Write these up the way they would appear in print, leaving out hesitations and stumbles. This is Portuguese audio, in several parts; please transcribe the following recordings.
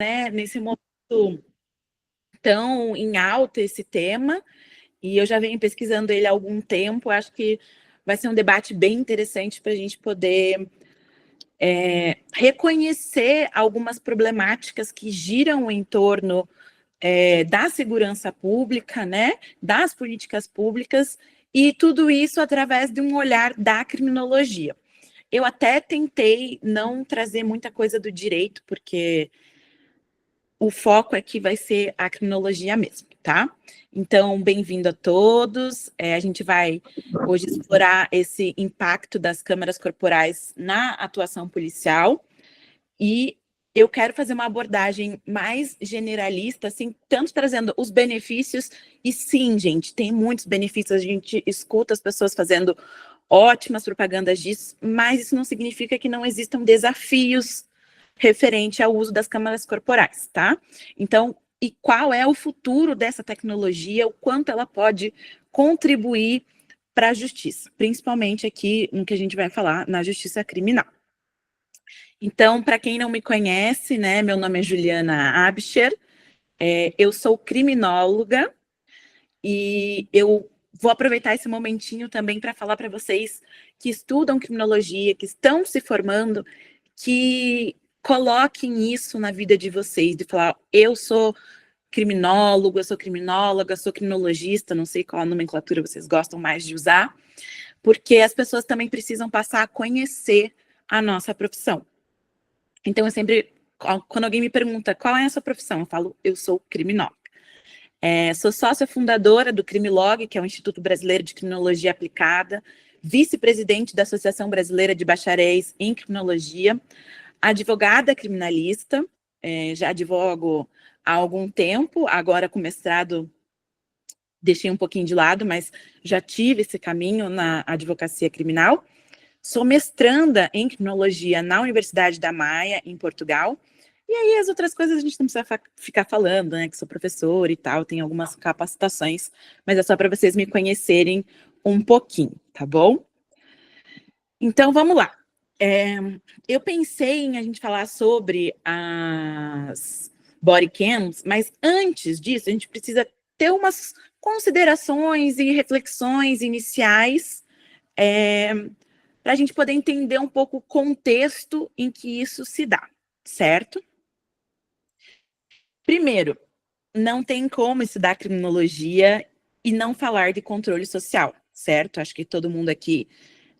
né, nesse momento tão em alta esse tema, e eu já venho pesquisando ele há algum tempo. Acho que vai ser um debate bem interessante para a gente poder reconhecer algumas problemáticas que giram em torno da segurança pública, né, das políticas públicas, e tudo isso através de um olhar da criminologia. Eu até tentei não trazer muita coisa do direito, porque o foco aqui vai ser a criminologia mesmo, tá? Então, bem-vindo a todos. A gente vai hoje explorar esse impacto das câmaras corporais na atuação policial, e eu quero fazer uma abordagem mais generalista, assim, tanto trazendo os benefícios, e sim, gente, tem muitos benefícios, a gente escuta as pessoas fazendo ótimas propagandas disso, mas isso não significa que não existam desafios referente ao uso das câmaras corporais, tá? Então, e qual é o futuro dessa tecnologia, o quanto ela pode contribuir para a justiça, principalmente aqui no que a gente vai falar na justiça criminal. Então, para quem não me conhece, né, meu nome é Juliana Abscher, eu sou criminóloga, e eu vou aproveitar esse momentinho também para falar para vocês que estudam criminologia, que estão se formando, que coloquem isso na vida de vocês, de falar, eu sou criminólogo, eu sou criminóloga, sou criminologista, não sei qual a nomenclatura vocês gostam mais de usar, porque as pessoas também precisam passar a conhecer a nossa profissão. Então, eu sempre, quando alguém me pergunta qual é a sua profissão, eu falo, eu sou criminóloga. Sou sócia fundadora do Crimilog, que é o Instituto Brasileiro de Criminologia Aplicada, vice-presidente da Associação Brasileira de Bacharéis em Criminologia, advogada criminalista, já advogo há algum tempo, agora com mestrado deixei um pouquinho de lado, mas já tive esse caminho na advocacia criminal. Sou mestranda em criminologia na Universidade da Maia, em Portugal. E aí as outras coisas a gente não precisa ficar falando, né? Que sou professora e tal, tenho algumas capacitações, mas é só para vocês me conhecerem um pouquinho, tá bom? Então, vamos lá. Eu pensei em a gente falar sobre as bodycams, mas antes disso, a gente precisa ter umas considerações e reflexões iniciais, para a gente poder entender um pouco o contexto em que isso se dá, certo? Primeiro, não tem como estudar criminologia e não falar de controle social, certo? Acho que todo mundo aqui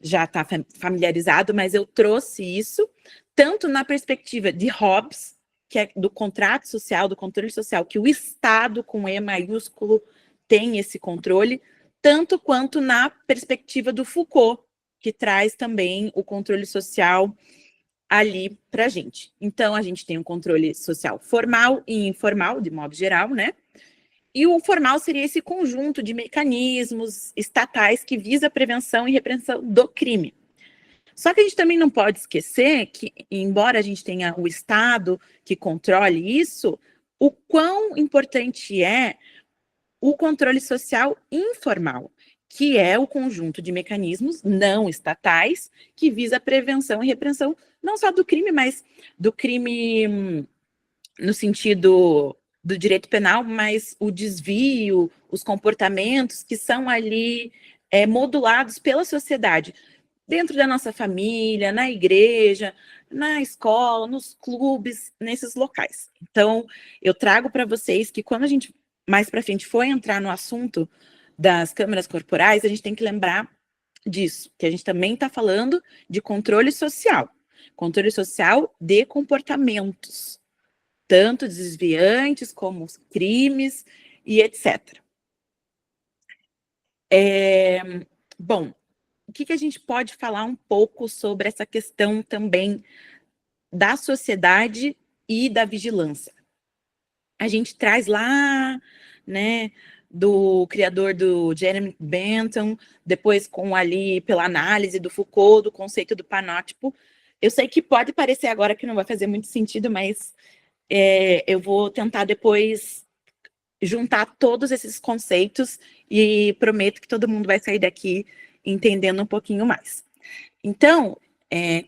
já está familiarizado, mas eu trouxe isso tanto na perspectiva de Hobbes, que é do contrato social, do controle social, que o Estado, com E maiúsculo, tem esse controle, tanto quanto na perspectiva do Foucault, que traz também o controle social ali para a gente. Então, a gente tem um controle social formal e informal, de modo geral, né? E o formal seria esse conjunto de mecanismos estatais que visa a prevenção e repressão do crime. Só que a gente também não pode esquecer que, embora a gente tenha o Estado que controle isso, o quão importante é o controle social informal, que é o conjunto de mecanismos não estatais que visa a prevenção e repressão não só do crime, mas do crime no sentido do direito penal, mas o desvio, os comportamentos que são ali modulados pela sociedade, dentro da nossa família, na igreja, na escola, nos clubes, nesses locais. Então, eu trago para vocês que quando a gente mais para frente for entrar no assunto das câmaras corporais, a gente tem que lembrar disso, que a gente também está falando de controle social de comportamentos, tanto desviantes como crimes e etc. Bom, o que a gente pode falar um pouco sobre essa questão também da sociedade e da vigilância? A gente traz lá, né, do criador do Jeremy Bentham, depois com ali, pela análise do Foucault, do conceito do panótipo. Eu sei que pode parecer agora que não vai fazer muito sentido, mas eu vou tentar depois juntar todos esses conceitos e prometo que todo mundo vai sair daqui entendendo um pouquinho mais. Então,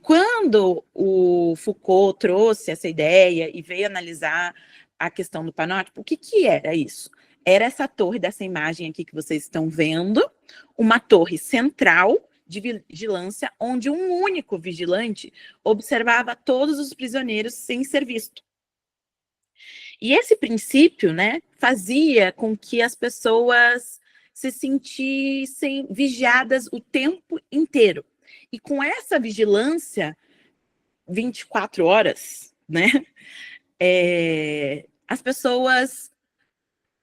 Quando o Foucault trouxe essa ideia e veio analisar a questão do panótipo, o que era isso? Era essa torre dessa imagem aqui que vocês estão vendo, uma torre central de vigilância, onde um único vigilante observava todos os prisioneiros sem ser visto. E esse princípio, né, fazia com que as pessoas se sentissem vigiadas o tempo inteiro. E com essa vigilância, 24 horas, né, as pessoas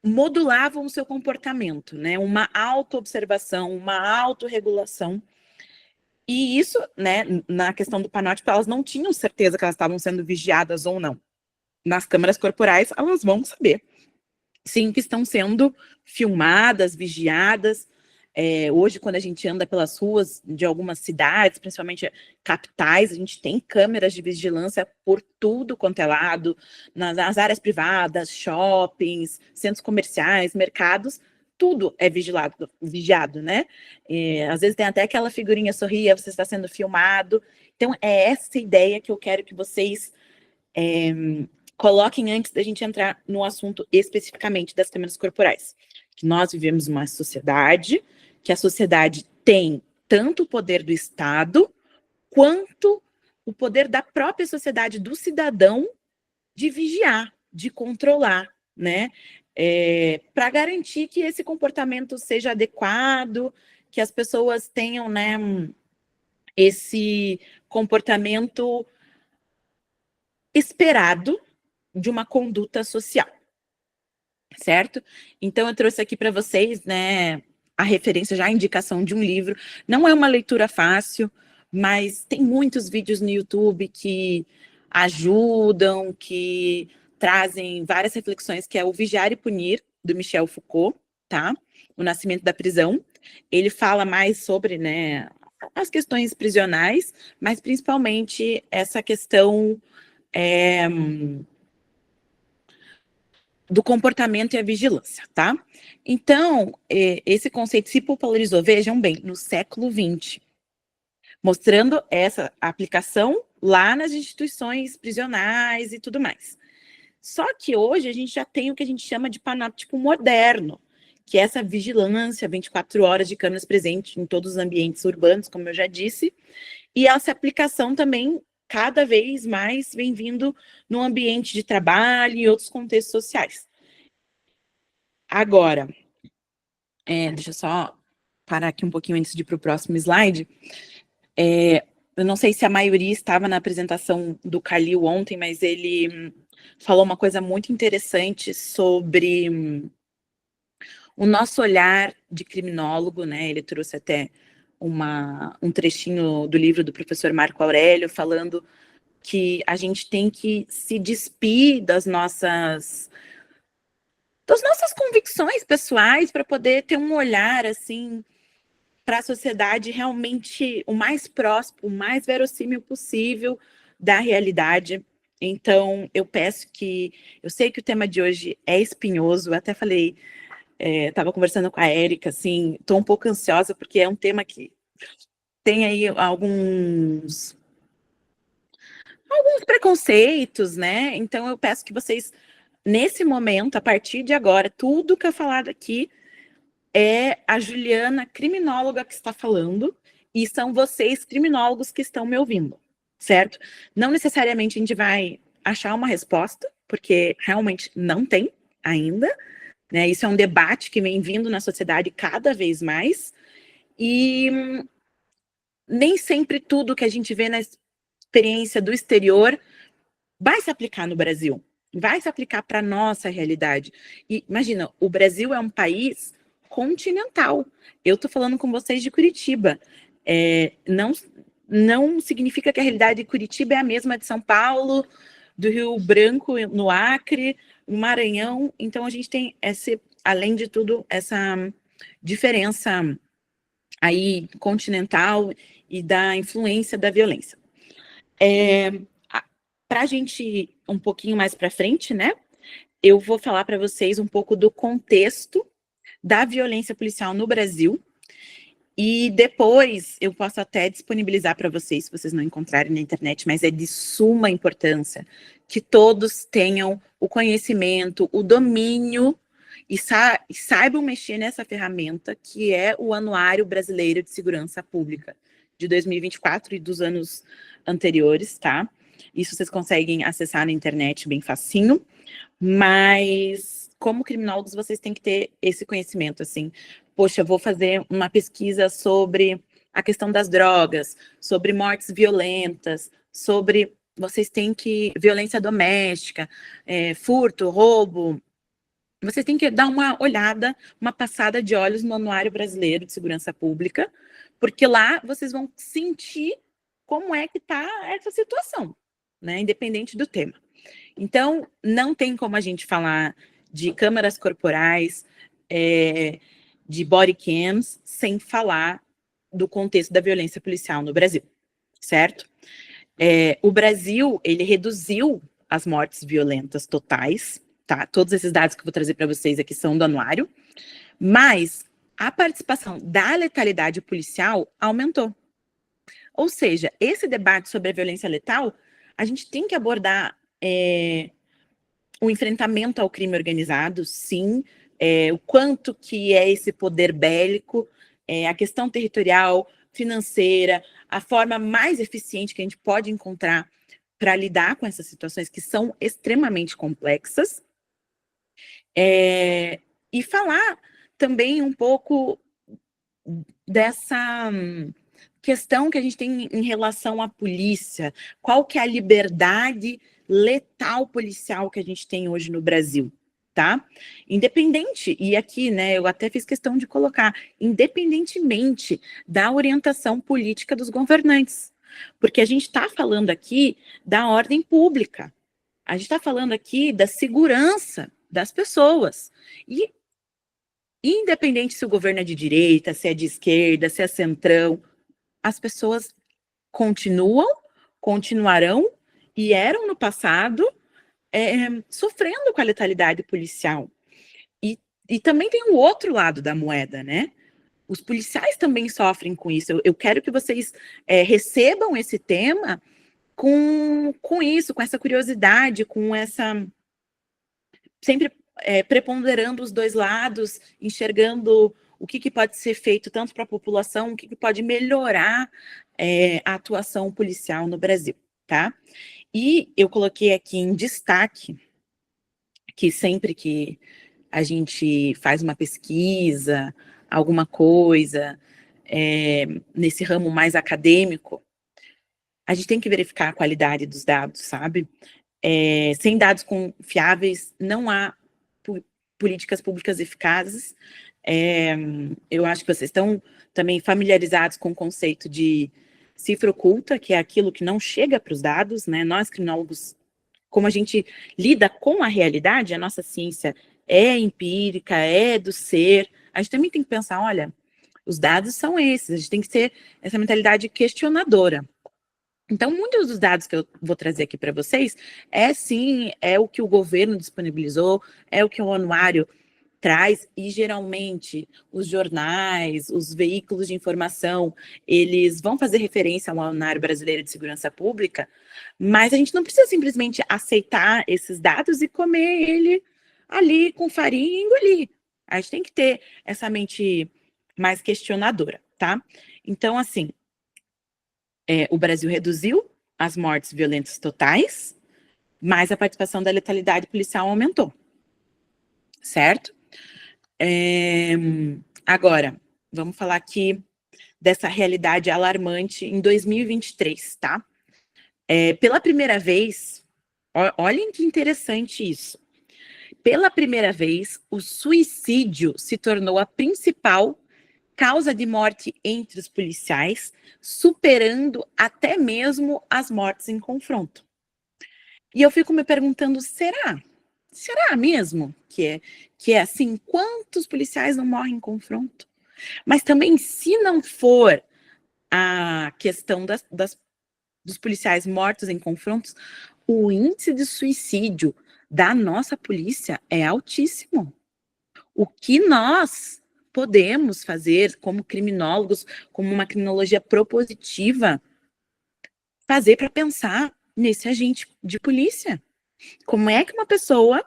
modulavam o seu comportamento, né, uma auto-observação, uma autorregulação. E isso, né, na questão do panótipo, elas não tinham certeza que elas estavam sendo vigiadas ou não. Nas câmeras corporais, elas vão saber, sim, que estão sendo filmadas, vigiadas. Hoje, quando a gente anda pelas ruas de algumas cidades, principalmente capitais, a gente tem câmeras de vigilância por tudo quanto é lado, nas áreas privadas, shoppings, centros comerciais, mercados, tudo é vigiado, né? Às vezes tem até aquela figurinha, sorria, você está sendo filmado. Então, é essa ideia que eu quero que vocês coloquem antes da gente entrar no assunto especificamente das câmeras corporais. Que nós vivemos uma sociedade, que a sociedade tem tanto o poder do Estado, quanto o poder da própria sociedade, do cidadão, de vigiar, de controlar, né? Para garantir que esse comportamento seja adequado, que as pessoas tenham, né, esse comportamento esperado de uma conduta social, certo? Então, eu trouxe aqui para vocês, né, a referência, já a indicação de um livro. Não é uma leitura fácil, mas tem muitos vídeos no YouTube que ajudam, que trazem várias reflexões, que é o Vigiar e Punir, do Michel Foucault, tá? O Nascimento da Prisão. Ele fala mais sobre, né, as questões prisionais, mas principalmente essa questão do comportamento e a vigilância, tá? Então, esse conceito se popularizou, vejam bem, no século XX, mostrando essa aplicação lá nas instituições prisionais e tudo mais. Só que hoje a gente já tem o que a gente chama de panóptico moderno, que é essa vigilância 24 horas de câmeras presentes em todos os ambientes urbanos, como eu já disse, e essa aplicação também cada vez mais vem vindo no ambiente de trabalho e outros contextos sociais. Agora, deixa eu só parar aqui um pouquinho antes de ir para o próximo slide. Eu não sei se a maioria estava na apresentação do Calil ontem, mas ele falou uma coisa muito interessante sobre o nosso olhar de criminólogo, né? Ele trouxe até um trechinho do livro do professor Marco Aurélio, falando que a gente tem que se despir das nossas convicções pessoais para poder ter um olhar, assim, para a sociedade realmente o mais próximo, o mais verossímil possível da realidade. Então, eu sei que o tema de hoje é espinhoso, eu até falei, estava conversando com a Érica, assim, estou um pouco ansiosa, porque é um tema que tem aí alguns preconceitos, né? Então, eu peço que vocês, nesse momento, a partir de agora, tudo que eu falar aqui é a Juliana, criminóloga, que está falando, e são vocês, criminólogos, que estão me ouvindo, certo? Não necessariamente a gente vai achar uma resposta, porque realmente não tem ainda, né? Isso é um debate que vem vindo na sociedade cada vez mais, e nem sempre tudo que a gente vê na experiência do exterior vai se aplicar no Brasil, vai se aplicar para a nossa realidade. E imagina, o Brasil é um país continental. Eu estou falando com vocês de Curitiba. Não significa que a realidade de Curitiba é a mesma de São Paulo, do Rio Branco, no Acre, no Maranhão. Então, a gente tem, além de tudo, essa diferença aí continental e da influência da violência. Para a gente ir um pouquinho mais para frente, né? Eu vou falar para vocês um pouco do contexto da violência policial no Brasil E depois eu posso até disponibilizar para vocês, se vocês não encontrarem na internet, mas é de suma importância que todos tenham o conhecimento, o domínio e saibam mexer nessa ferramenta que é o Anuário Brasileiro de Segurança Pública de 2024 e dos anos anteriores, tá? Isso vocês conseguem acessar na internet bem facinho, mas como criminólogos vocês têm que ter esse conhecimento, assim, poxa, eu vou fazer uma pesquisa sobre a questão das drogas, sobre mortes violentas, sobre vocês têm que violência doméstica, furto, roubo. Vocês têm que dar uma olhada, uma passada de olhos no Anuário Brasileiro de Segurança Pública, porque lá vocês vão sentir como é que está essa situação, né? Independente do tema. Então, não tem como a gente falar de câmeras corporais, de body cams, sem falar do contexto da violência policial no Brasil, certo? O Brasil, ele reduziu as mortes violentas totais, tá? Todos esses dados que eu vou trazer para vocês aqui são do anuário, mas a participação da letalidade policial aumentou. Ou seja, esse debate sobre a violência letal, a gente tem que abordar o enfrentamento ao crime organizado, sim, o quanto que é esse poder bélico, a questão territorial, financeira, a forma mais eficiente que a gente pode encontrar para lidar com essas situações que são extremamente complexas, e falar também um pouco dessa questão que a gente tem em relação à polícia, qual que é a liberdade letal policial que a gente tem hoje no Brasil, tá? Independente, e aqui, né, eu até fiz questão de colocar, independentemente da orientação política dos governantes, porque a gente está falando aqui da ordem pública, a gente está falando aqui da segurança das pessoas, e independente se o governo é de direita, se é de esquerda, se é centrão, as pessoas continuarão e eram no passado sofrendo com a letalidade policial. E também tem o outro lado da moeda, né? Os policiais também sofrem com isso. Eu quero que vocês recebam esse tema com isso, com essa curiosidade, com essa... Sempre preponderando os dois lados, enxergando o que pode ser feito tanto para a população, o que pode melhorar a atuação policial no Brasil, tá? E eu coloquei aqui em destaque que sempre que a gente faz uma pesquisa, alguma coisa, nesse ramo mais acadêmico, a gente tem que verificar a qualidade dos dados, sabe? Sem dados confiáveis, não há políticas públicas eficazes. Eu acho que vocês estão também familiarizados com o conceito de cifra oculta, que é aquilo que não chega para os dados, né? Nós, criminólogos, como a gente lida com a realidade, a nossa ciência é empírica, é do ser, a gente também tem que pensar, olha, os dados são esses, a gente tem que ter essa mentalidade questionadora. Então, muitos dos dados que eu vou trazer aqui para vocês sim, o que o governo disponibilizou, é o que o anuário traz, e geralmente os jornais, os veículos de informação, eles vão fazer referência ao Anuário Brasileiro de Segurança Pública, mas a gente não precisa simplesmente aceitar esses dados e comer ele ali com farinha e engolir. A gente tem que ter essa mente mais questionadora, tá? Então, assim, o Brasil reduziu as mortes violentas totais, mas a participação da letalidade policial aumentou, certo? Agora, vamos falar aqui dessa realidade alarmante em 2023, tá? Pela primeira vez, olhem que interessante isso. Pela primeira vez, o suicídio se tornou a principal causa de morte entre os policiais, superando até mesmo as mortes em confronto. E eu fico me perguntando, será? Será mesmo que é assim? Quantos policiais não morrem em confronto? Mas também, se não for a questão dos policiais mortos em confrontos, o índice de suicídio da nossa polícia é altíssimo. O que nós podemos fazer, como criminólogos, como uma criminologia propositiva, fazer para pensar nesse agente de polícia? Como é que uma pessoa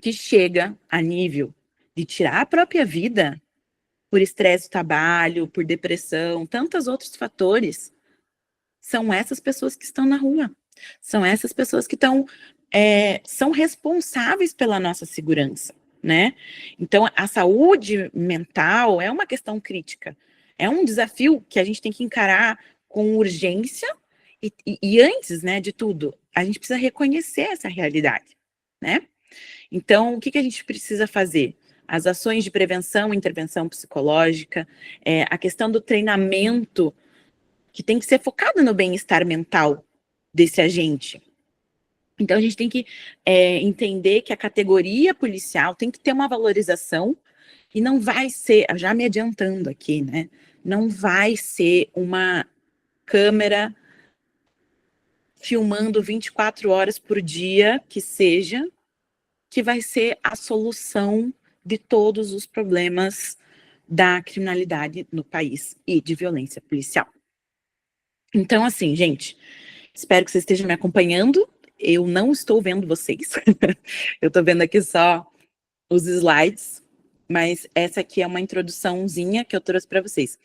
que chega a nível de tirar a própria vida por estresse do trabalho, por depressão, tantos outros fatores, são essas pessoas que estão na rua. São essas pessoas que são responsáveis pela nossa segurança, né? Então, a saúde mental é uma questão crítica. É um desafio que a gente tem que encarar com urgência e antes, né, de tudo, a gente precisa reconhecer essa realidade, né? Então, o que a gente precisa fazer? As ações de prevenção e intervenção psicológica, a questão do treinamento, que tem que ser focado no bem-estar mental desse agente. Então, a gente tem que entender que a categoria policial tem que ter uma valorização e não vai ser, já me adiantando aqui, né? Não vai ser uma câmera filmando 24 horas por dia, que seja, que vai ser a solução de todos os problemas da criminalidade no país e de violência policial. Então, assim, gente, espero que vocês estejam me acompanhando. Eu não estou vendo vocês. Eu estou vendo aqui só os slides, mas essa aqui é uma introduçãozinha que eu trouxe para vocês.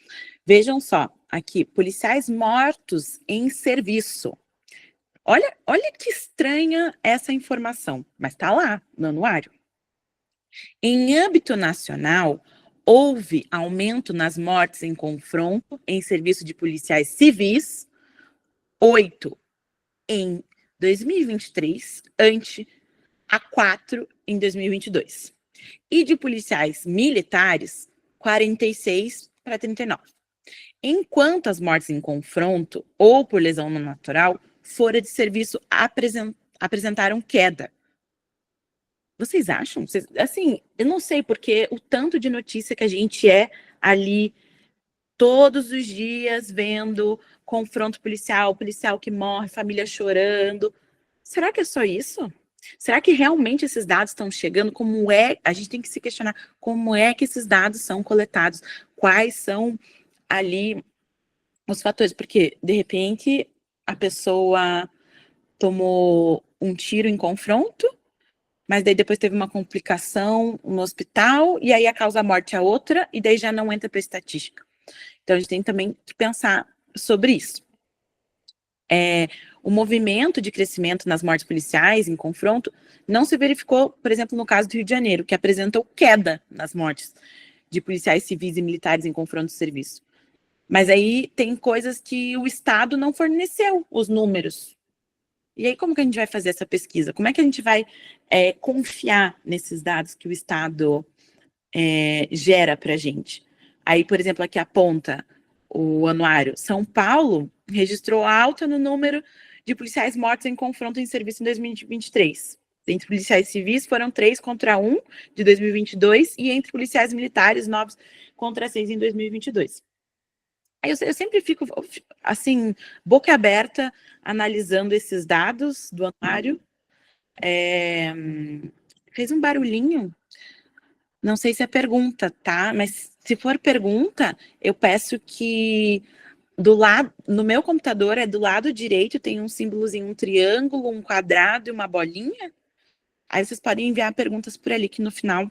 Vejam só, aqui, policiais mortos em serviço. Olha que estranha essa informação, mas está lá no anuário. Em âmbito nacional, houve aumento nas mortes em confronto em serviço de policiais civis, 8 em 2023, ante a 4 em 2022. E de policiais militares, 46 para 39. Enquanto as mortes em confronto ou por lesão não natural fora de serviço apresentaram queda. Vocês acham? Assim, eu não sei, porque o tanto de notícia que a gente ali todos os dias vendo confronto policial, policial que morre, família chorando. Será que é só isso? Será que realmente esses dados estão chegando? A gente tem que se questionar como é que esses dados são coletados? Quais são ali os fatores? Porque, de repente, a pessoa tomou um tiro em confronto, mas daí depois teve uma complicação no hospital, e aí a causa-morte é outra, e daí já não entra para a estatística. Então, a gente tem também que pensar sobre isso. O movimento de crescimento nas mortes policiais em confronto não se verificou, por exemplo, no caso do Rio de Janeiro, que apresentou queda nas mortes de policiais civis e militares em confronto de serviço. Mas aí tem coisas que o Estado não forneceu os números. E aí como que a gente vai fazer essa pesquisa? Como é que a gente vai confiar nesses dados que o Estado gera para a gente? Aí, por exemplo, aqui aponta o anuário. São Paulo registrou alta no número de policiais mortos em confronto em serviço em 2023. Entre policiais civis foram 3 contra 1 de 2022 e entre policiais militares 9 contra 6 em 2022. Aí eu sempre fico, assim, boca aberta, analisando esses dados do anuário. Fez um barulhinho. Não sei se é pergunta, tá? Mas se for pergunta, eu peço que no meu computador, do lado direito, tem um símbolozinho, um triângulo, um quadrado e uma bolinha. Aí vocês podem enviar perguntas por ali, que no final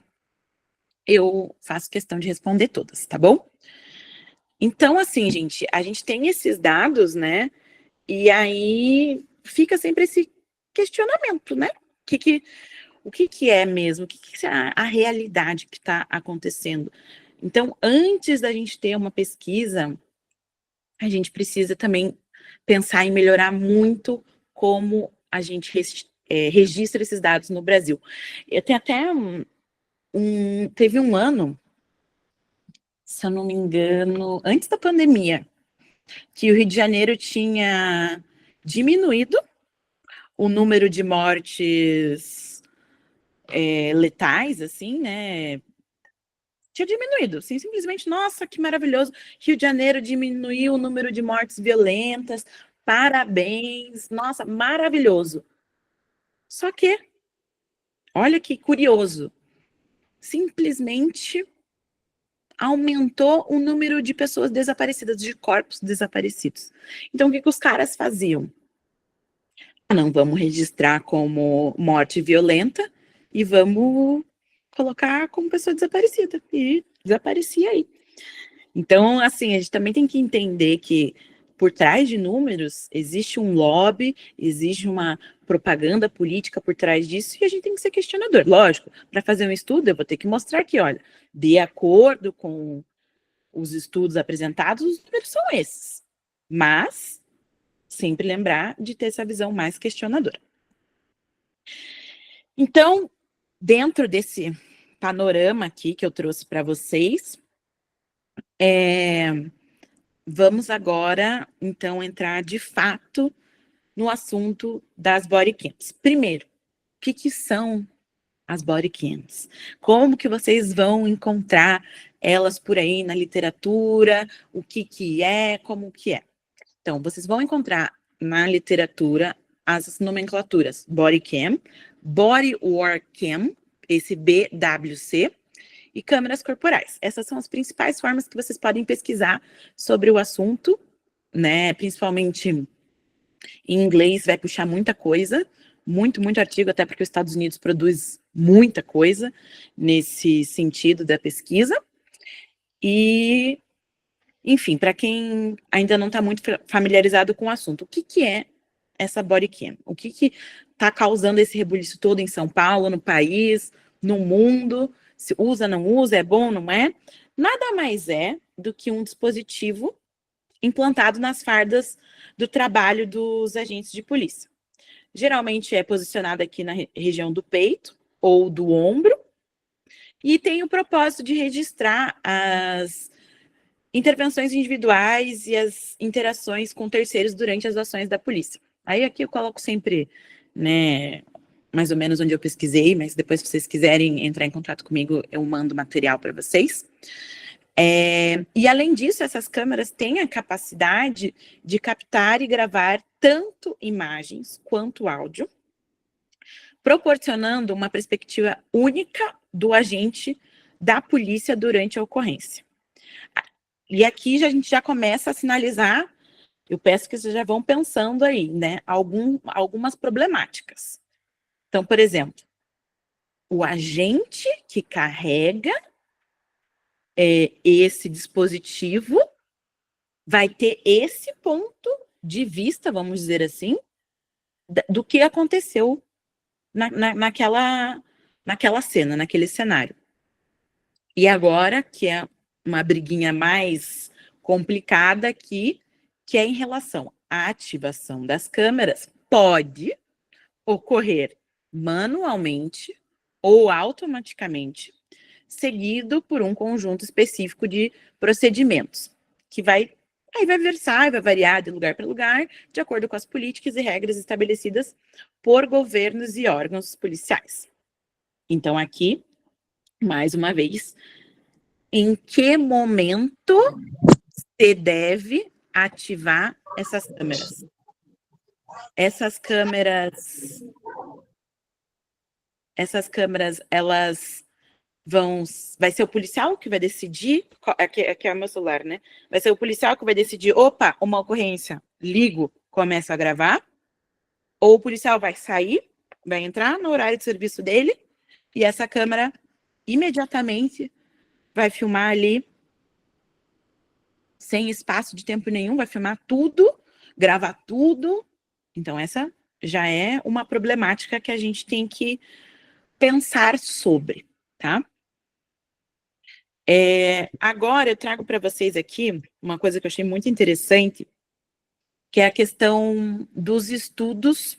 eu faço questão de responder todas, tá bom? Então, assim, gente, a gente tem esses dados, né? E aí fica sempre esse questionamento, né? O que é mesmo? O que é a realidade que está acontecendo? Então, antes da gente ter uma pesquisa, a gente precisa também pensar em melhorar muito como a gente registra esses dados no Brasil. Eu tenho até teve um ano, se eu não me engano, antes da pandemia, que o Rio de Janeiro tinha diminuído o número de mortes letais, assim, né? Tinha diminuído, assim, simplesmente, nossa, que maravilhoso. Rio de Janeiro diminuiu o número de mortes violentas, parabéns, nossa, maravilhoso. Só que, olha que curioso, simplesmente aumentou o número de pessoas desaparecidas, de corpos desaparecidos. Então, o que os caras faziam? Não vamos registrar como morte violenta e vamos colocar como pessoa desaparecida. E desaparecia aí. Então, assim, a gente também tem que entender que por trás de números existe um lobby, existe uma propaganda política por trás disso e a gente tem que ser questionador. Lógico, para fazer um estudo eu vou ter que mostrar que, olha, de acordo com os estudos apresentados, os números são esses. Mas sempre lembrar de ter essa visão mais questionadora. Então, dentro desse panorama aqui que eu trouxe para vocês, vamos agora, então, entrar de fato no assunto das body cams. Primeiro, o que são as body cams? Como que vocês vão encontrar elas por aí na literatura? O que é? Como que é? Então, vocês vão encontrar na literatura as nomenclaturas body cam, body worn cam, esse BWC, e câmeras corporais. Essas são as principais formas que vocês podem pesquisar sobre o assunto, né? Principalmente em inglês vai puxar muita coisa, muito artigo, até porque os Estados Unidos produz muita coisa nesse sentido da pesquisa. E, enfim, para quem ainda não está muito familiarizado com o assunto, o que é essa body cam? O que está causando esse rebuliço todo em São Paulo, no país, no mundo? Se usa, não usa, é bom, não é? Nada mais é do que um dispositivo implantado nas fardas do trabalho dos agentes de polícia. Geralmente é posicionado aqui na região do peito ou do ombro e tem o propósito de registrar as intervenções individuais e as interações com terceiros durante as ações da polícia. Aí aqui eu coloco sempre, né, mais ou menos onde eu pesquisei, mas depois se vocês quiserem entrar em contato comigo, eu mando material para vocês. E além disso, essas câmeras têm a capacidade de captar e gravar tanto imagens quanto áudio, proporcionando uma perspectiva única do agente da polícia durante a ocorrência. E aqui a gente já começa a sinalizar, eu peço que vocês já vão pensando aí, né, algumas problemáticas. Então, por exemplo, o agente que carrega esse dispositivo vai ter esse ponto de vista, vamos dizer assim, do que aconteceu naquela cena, naquele cenário. E agora, que é uma briguinha mais complicada aqui, que é em relação à ativação das câmeras, pode ocorrer manualmente ou automaticamente, seguido por um conjunto específico de procedimentos, que vai versar, vai variar de lugar para lugar, de acordo com as políticas e regras estabelecidas por governos e órgãos policiais. Então, aqui, mais uma vez, em que momento se deve ativar essas câmeras? Essas câmeras, elas vai ser o policial que vai decidir, aqui é o meu celular, né? Vai ser o policial que vai decidir, opa, uma ocorrência, ligo, começo a gravar, ou o policial vai sair, vai entrar no horário de serviço dele, e essa câmera imediatamente vai filmar ali, sem espaço de tempo nenhum, vai filmar tudo, gravar tudo. Então, essa já é uma problemática que a gente tem que pensar sobre, tá? Agora eu trago para vocês aqui uma coisa que eu achei muito interessante, que é a questão dos estudos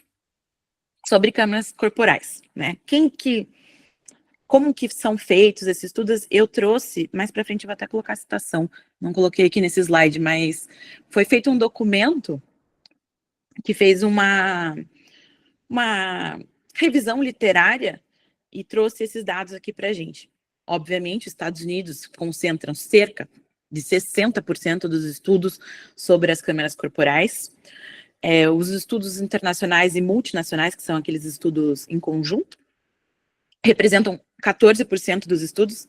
sobre câmeras corporais, né? Como que são feitos esses estudos? Eu trouxe, mais para frente eu vou até colocar a citação, não coloquei aqui nesse slide, mas foi feito um documento que fez uma revisão literária e trouxe esses dados aqui para a gente. Obviamente, os Estados Unidos concentram cerca de 60% dos estudos sobre as câmeras corporais. Os estudos internacionais e multinacionais, que são aqueles estudos em conjunto, representam 14% dos estudos.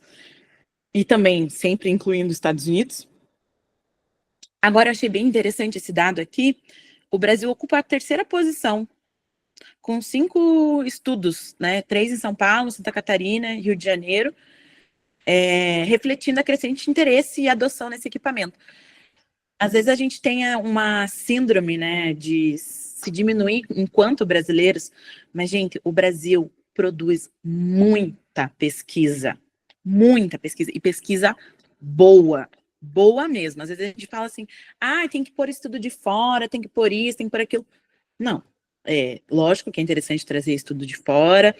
e também sempre incluindo os Estados Unidos. Agora, eu achei bem interessante esse dado aqui. O Brasil ocupa a terceira posição, com 5 estudos, né? 3 em São Paulo, Santa Catarina, Rio de Janeiro, refletindo a crescente interesse e adoção nesse equipamento. Às vezes a gente tem uma síndrome, né, de se diminuir enquanto brasileiros, mas, gente, o Brasil produz muita pesquisa, e pesquisa boa, boa mesmo. Às vezes a gente fala assim, tem que pôr estudo de fora, tem que pôr isso, tem que pôr aquilo. Não, lógico que é interessante trazer estudo de fora,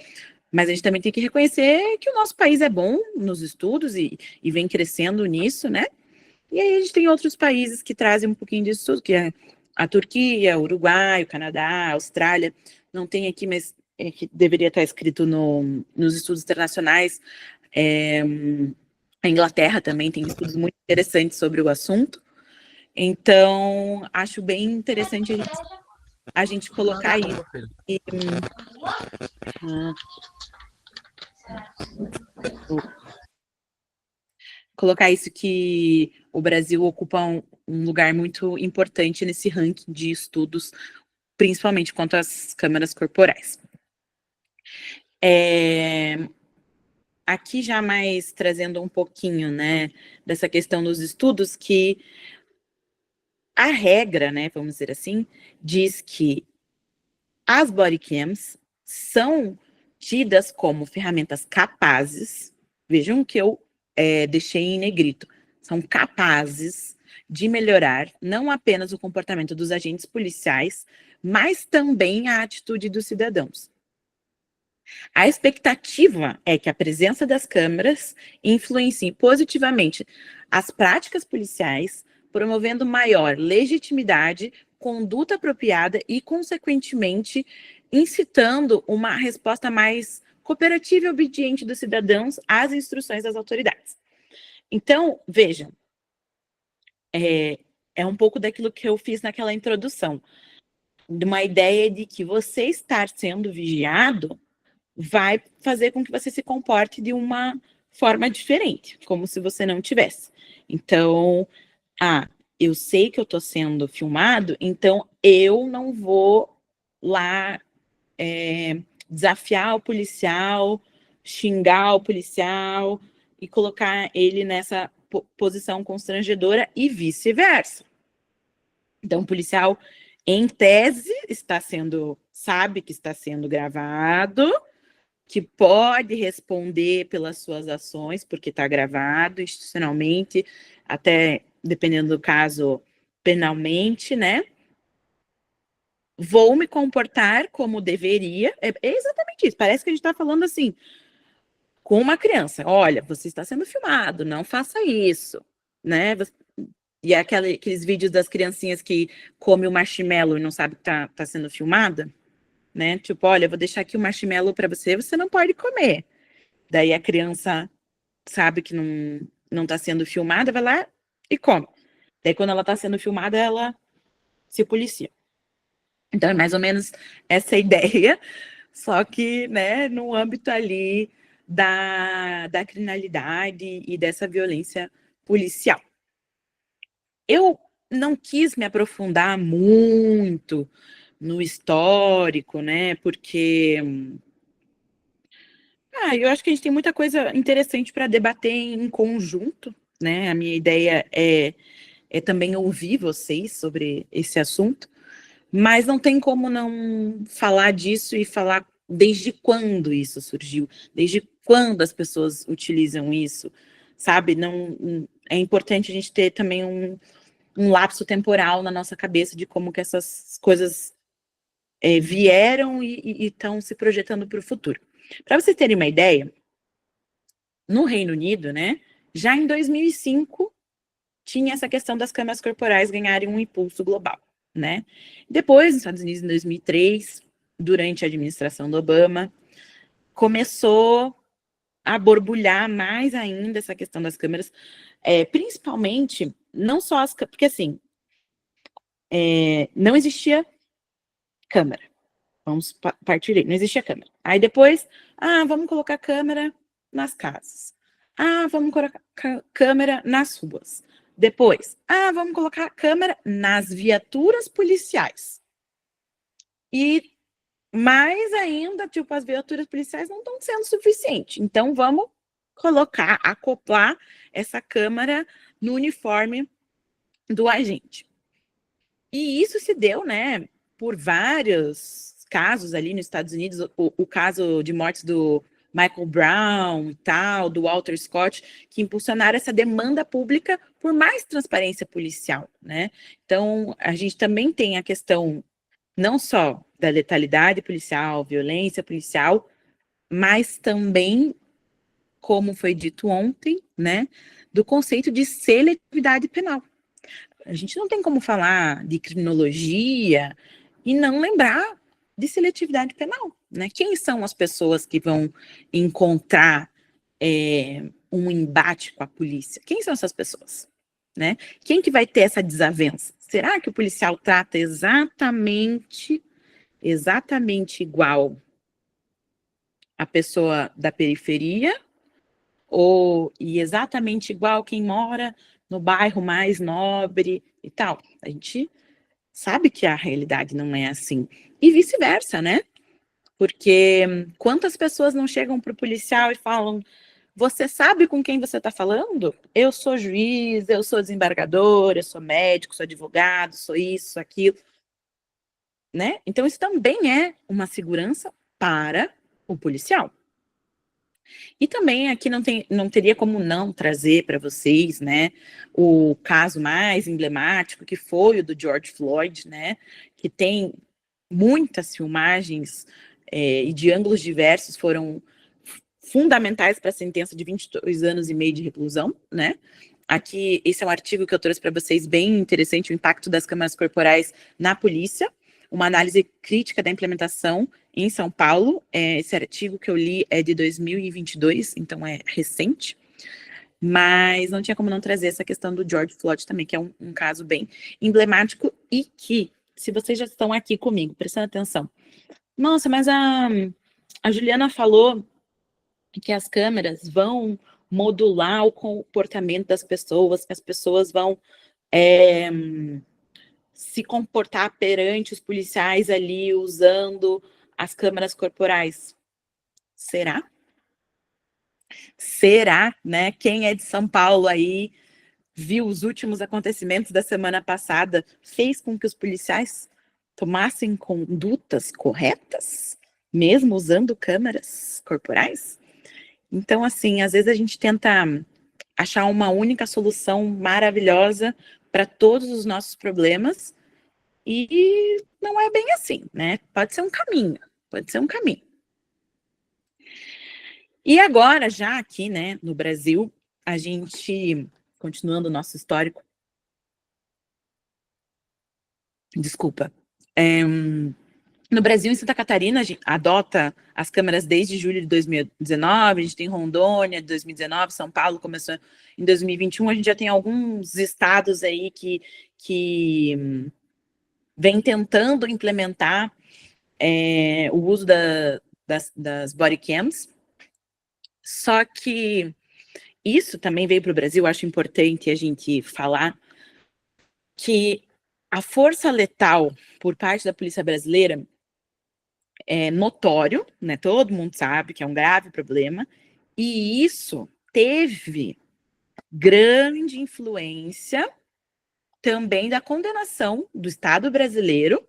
mas a gente também tem que reconhecer que o nosso país é bom nos estudos e vem crescendo nisso, né? E aí a gente tem outros países que trazem um pouquinho disso tudo, que é a Turquia, o Uruguai, o Canadá, a Austrália. Não tem aqui, mas que deveria estar escrito nos estudos internacionais. A Inglaterra também tem estudos muito interessantes sobre o assunto. Então, acho bem interessante a gente colocar isso. Colocar isso, que o Brasil ocupa um lugar muito importante nesse ranking de estudos, principalmente quanto às câmeras corporais. Aqui já mais trazendo um pouquinho, né, dessa questão dos estudos, que a regra, né, vamos dizer assim, diz que as bodycams são tidas como ferramentas capazes, vejam que eu deixei em negrito, são capazes de melhorar não apenas o comportamento dos agentes policiais, mas também a atitude dos cidadãos. A expectativa é que a presença das câmeras influencie positivamente as práticas policiais, promovendo maior legitimidade, conduta apropriada e, consequentemente, incitando uma resposta mais cooperativa e obediente dos cidadãos às instruções das autoridades. Então, vejam, é um pouco daquilo que eu fiz naquela introdução, de uma ideia de que você estar sendo vigiado vai fazer com que você se comporte de uma forma diferente, como se você não tivesse. Então, eu sei que eu estou sendo filmado, então eu não vou lá desafiar o policial, xingar o policial e colocar ele nessa posição constrangedora e vice-versa. Então, o policial, em tese, sabe que está sendo gravado, que pode responder pelas suas ações, porque está gravado institucionalmente, até, dependendo do caso, penalmente, né? Vou me comportar como deveria. É exatamente isso. Parece que a gente está falando assim, com uma criança. Olha, você está sendo filmado, não faça isso, né? E aqueles vídeos das criancinhas que comem o marshmallow e não sabe que tá sendo filmada, né? Tipo, olha, vou deixar aqui o marshmallow para você, você não pode comer. Daí a criança sabe que não está sendo filmada, vai lá e come. Daí quando ela está sendo filmada, ela se policia. Então é mais ou menos essa ideia, só que, né, no âmbito ali da criminalidade e dessa violência policial. Eu não quis me aprofundar muito no histórico, né, porque eu acho que a gente tem muita coisa interessante para debater em conjunto, né? A minha ideia é também ouvir vocês sobre esse assunto, mas não tem como não falar disso e falar desde quando isso surgiu, desde quando as pessoas utilizam isso, sabe? Não, é importante a gente ter também um lapso temporal na nossa cabeça de como que essas coisas vieram e estão se projetando para o futuro. Para vocês terem uma ideia, no Reino Unido, né, já em 2005, tinha essa questão das câmeras corporais ganharem um impulso global, né? Depois, nos Estados Unidos, em 2003, durante a administração do Obama, começou a borbulhar mais ainda essa questão das câmeras, principalmente, não só as câmeras, porque assim, não existia câmera. Vamos partir aí, não existia câmera. Aí depois, vamos colocar câmera nas casas. Vamos colocar câmera nas ruas. Depois, vamos colocar câmera nas viaturas policiais. E mais ainda, tipo, as viaturas policiais não estão sendo suficientes. Então, vamos colocar, acoplar essa câmera no uniforme do agente. E isso se deu, né, por vários casos ali nos Estados Unidos, o caso de mortes do Michael Brown e tal, do Walter Scott, que impulsionaram essa demanda pública por mais transparência policial, né? Então, a gente também tem a questão não só da letalidade policial, violência policial, mas também, como foi dito ontem, né, do conceito de seletividade penal. A gente não tem como falar de criminologia e não lembrar de seletividade penal, né? Quem são as pessoas que vão encontrar um embate com a polícia? Quem são essas pessoas, né? Quem que vai ter essa desavença? Será que o policial trata exatamente igual a pessoa da periferia e exatamente igual quem mora no bairro mais nobre e tal? A gente sabe que a realidade não é assim. E vice-versa, né? Porque quantas pessoas não chegam para o policial e falam: você sabe com quem você está falando? Eu sou juiz, eu sou desembargador, eu sou médico, sou advogado, sou isso, sou aquilo, né? Então, isso também é uma segurança para o policial. E também aqui não teria como não trazer para vocês, né, o caso mais emblemático, que foi o do George Floyd, né, que tem muitas filmagens e de ângulos diversos, foram fundamentais para a sentença de 22 anos e meio de reclusão, né? Aqui, esse é um artigo que eu trouxe para vocês, bem interessante, o impacto das câmaras corporais na polícia, uma análise crítica da implementação em São Paulo. Esse artigo que eu li é de 2022, então é recente, mas não tinha como não trazer essa questão do George Floyd também, que é um caso bem emblemático e que, se vocês já estão aqui comigo, prestando atenção, nossa, mas a Juliana falou que as câmeras vão modular o comportamento das pessoas, que as pessoas vão se comportar perante os policiais ali usando as câmeras corporais. Será? Será, né? Quem é de São Paulo aí viu os últimos acontecimentos da semana passada, fez com que os policiais tomassem condutas corretas, mesmo usando câmeras corporais? Então, assim, às vezes a gente tenta achar uma única solução maravilhosa para todos os nossos problemas e não é bem assim, né? Pode ser um caminho, pode ser um caminho. E agora, já aqui, né, no Brasil, a gente, continuando o nosso histórico, desculpa, no Brasil, em Santa Catarina, a gente adota as câmeras desde julho de 2019, a gente tem Rondônia de 2019, São Paulo começou em 2021, a gente já tem alguns estados aí que vem tentando implementar o uso das body cams, só que isso também veio para o Brasil, acho importante a gente falar que a força letal por parte da polícia brasileira é notório, né? Todo mundo sabe que é um grave problema, e isso teve grande influência também da condenação do Estado brasileiro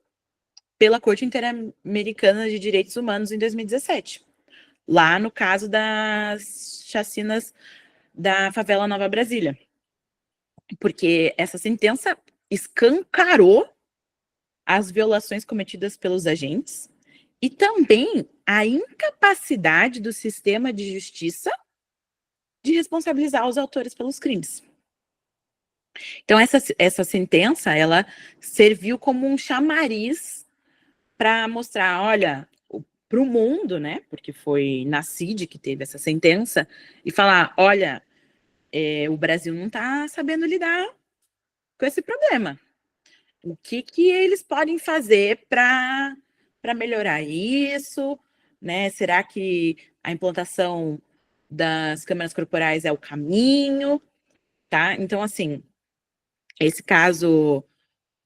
pela Corte Interamericana de Direitos Humanos em 2017, lá no caso das chacinas da favela Nova Brasília, porque essa sentença escancarou as violações cometidas pelos agentes e também a incapacidade do sistema de justiça de responsabilizar os autores pelos crimes. Então, essa sentença, ela serviu como um chamariz para mostrar, olha, para o mundo, né, porque foi na CID que teve essa sentença, e falar, olha, o Brasil não está sabendo lidar com esse problema. O que eles podem fazer para melhorar isso, né? Será que a implantação das câmeras corporais é o caminho, tá? Então, assim, esse caso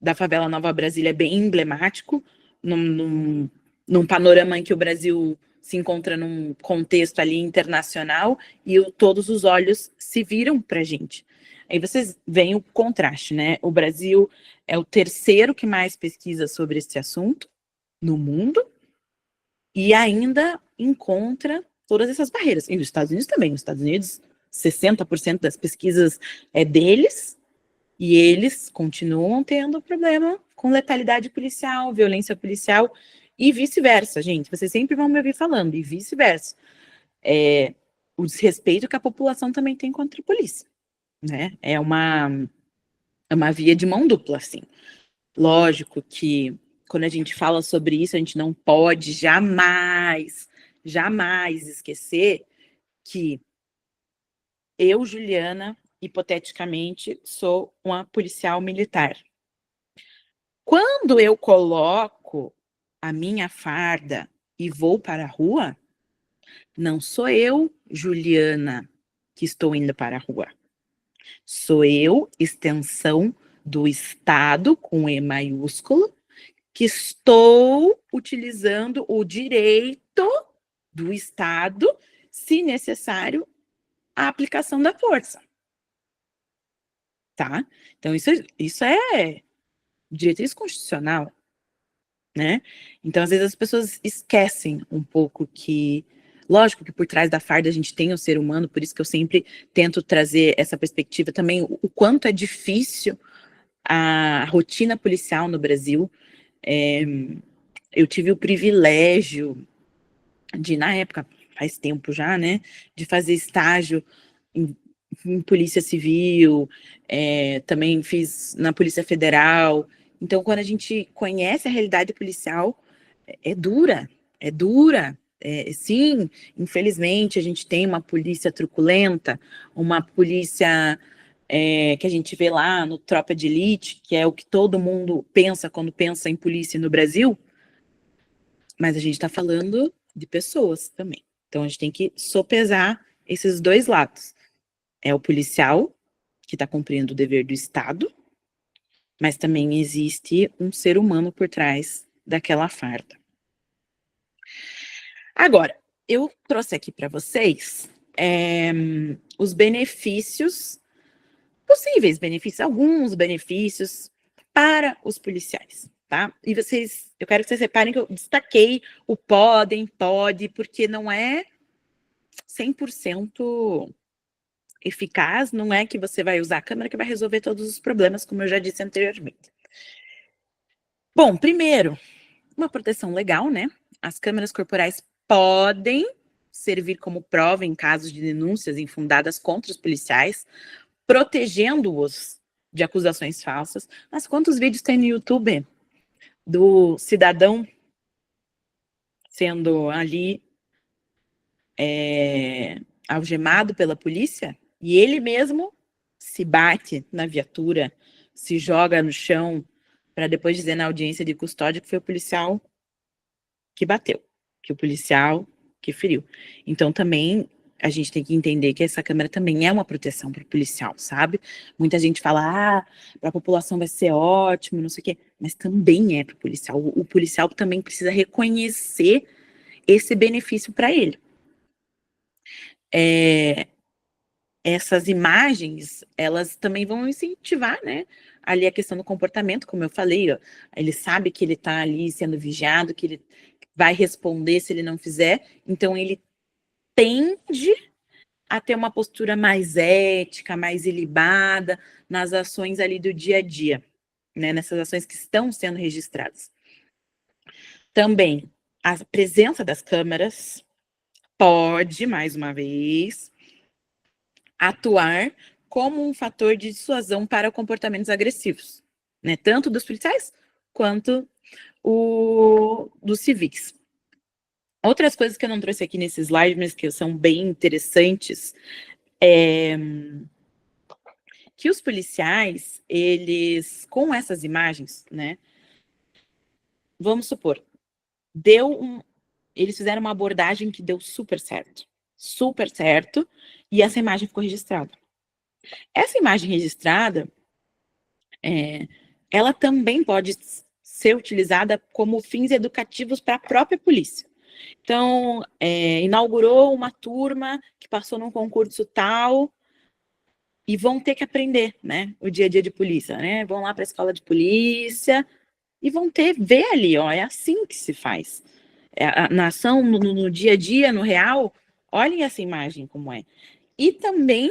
da favela Nova Brasília é bem emblemático, num panorama em que o Brasil se encontra num contexto ali internacional e todos os olhos se viram para a gente. Aí vocês veem o contraste, né? O Brasil é o terceiro que mais pesquisa sobre esse assunto no mundo e ainda encontra todas essas barreiras. E os Estados Unidos também. Os Estados Unidos, 60% das pesquisas é deles, e eles continuam tendo problema com letalidade policial, violência policial e vice-versa, gente. Vocês sempre vão me ouvir falando, e vice-versa. O desrespeito que a população também tem contra a polícia, né? É uma via de mão dupla, assim. Lógico que quando a gente fala sobre isso, a gente não pode jamais esquecer que eu, Juliana, hipoteticamente, sou uma policial militar. Quando eu coloco a minha farda e vou para a rua, não sou eu, Juliana, que estou indo para a rua. Sou eu, extensão do Estado, com E maiúsculo, que estou utilizando o direito do Estado, se necessário, a aplicação da força. Tá? Então, isso é diretriz constitucional, né? Então, às vezes, as pessoas esquecem um pouco que, lógico que por trás da farda a gente tem o ser humano, por isso que eu sempre tento trazer essa perspectiva também, o quanto é difícil a rotina policial no Brasil. Eu tive o privilégio de, na época, faz tempo já, né, de fazer estágio em Polícia Civil, também fiz na Polícia Federal. Então, quando a gente conhece a realidade policial, é dura, é dura. Sim, infelizmente, a gente tem uma polícia truculenta, uma polícia que a gente vê lá no Tropa de Elite, que é o que todo mundo pensa quando pensa em polícia no Brasil, mas a gente está falando de pessoas também. Então, a gente tem que sopesar esses dois lados. É o policial, que está cumprindo o dever do Estado, mas também existe um ser humano por trás daquela farda. Agora, eu trouxe aqui para vocês os benefícios, possíveis benefícios, alguns benefícios para os policiais, tá? E eu quero que vocês reparem que eu destaquei o pode, porque não é 100% eficaz, não é que você vai usar a câmera que vai resolver todos os problemas, como eu já disse anteriormente. Bom, primeiro, uma proteção legal, né? As câmeras corporais podem servir como prova em casos de denúncias infundadas contra os policiais, protegendo-os de acusações falsas. Mas quantos vídeos tem no YouTube do cidadão sendo ali algemado pela polícia e ele mesmo se bate na viatura, se joga no chão para depois dizer na audiência de custódia que foi o policial que bateu, que o policial que feriu. Então também a gente tem que entender que essa câmera também é uma proteção para o policial, sabe? Muita gente fala, para a população vai ser ótimo, não sei o quê, mas também é para o policial. O policial também precisa reconhecer esse benefício para ele. Essas imagens, elas também vão incentivar, né, ali a questão do comportamento, como eu falei, ó, ele sabe que ele está ali sendo vigiado, que ele vai responder se ele não fizer, então ele tende a ter uma postura mais ética, mais ilibada nas ações ali do dia a dia, né, nessas ações que estão sendo registradas. Também, a presença das câmeras pode, mais uma vez, atuar como um fator de dissuasão para comportamentos agressivos, né? Tanto dos policiais quanto dos civis. Outras coisas que eu não trouxe aqui nesse slide, mas que são bem interessantes, que os policiais, eles, com essas imagens, né? Vamos supor, eles fizeram uma abordagem que deu super certo. super certo, e essa imagem ficou registrada. Essa imagem registrada, ela também pode ser utilizada como fins educativos para a própria polícia. Então, inaugurou uma turma que passou num concurso tal e vão ter que aprender, né, o dia a dia de polícia, né? Vão lá para a escola de polícia e vão ver ali, ó, é assim que se faz. Na ação, no dia a dia, no real, olhem essa imagem como é. E também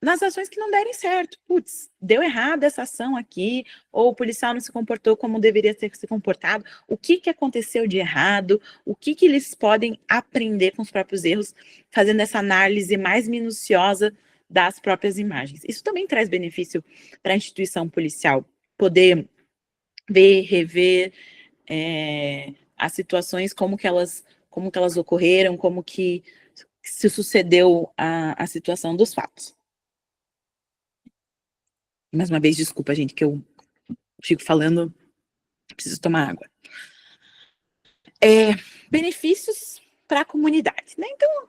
nas ações que não derem certo. Putz, deu errado essa ação aqui, ou o policial não se comportou como deveria ter se comportado. O que aconteceu de errado? O que eles podem aprender com os próprios erros, fazendo essa análise mais minuciosa das próprias imagens. Isso também traz benefício para a instituição policial, poder ver, rever as situações, como que elas ocorreram, como que se sucedeu a situação dos fatos. Mais uma vez, desculpa, gente, que eu fico falando, preciso tomar água. Benefícios para a comunidade, né? Então,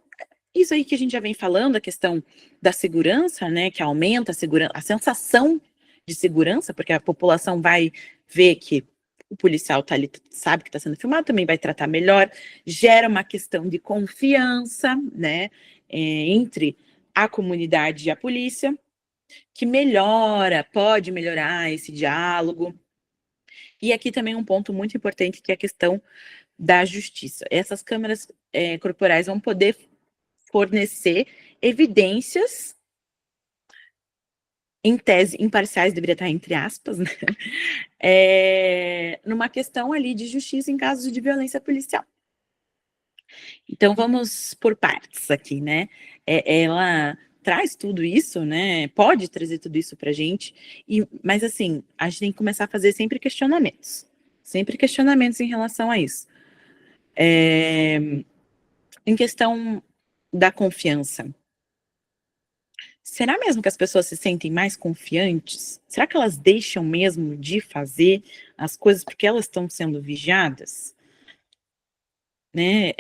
isso aí que a gente já vem falando, a questão da segurança, né, que aumenta a segurança, a sensação de segurança, porque a população vai ver que o policial tá ali, sabe que está sendo filmado, também vai tratar melhor, gera uma questão de confiança, né, entre a comunidade e a polícia, que pode melhorar esse diálogo. E aqui também um ponto muito importante, que é a questão da justiça. Essas câmeras corporais vão poder fornecer evidências, em tese, imparciais, deveria estar entre aspas, né? Numa questão ali de justiça em casos de violência policial. Então, vamos por partes aqui, né? Ela traz tudo isso, né? Pode trazer tudo isso para a gente, mas assim, a gente tem que começar a fazer sempre questionamentos em relação a isso. Em questão da confiança, será mesmo que as pessoas se sentem mais confiantes? Será que elas deixam mesmo de fazer as coisas porque elas estão sendo vigiadas? Né?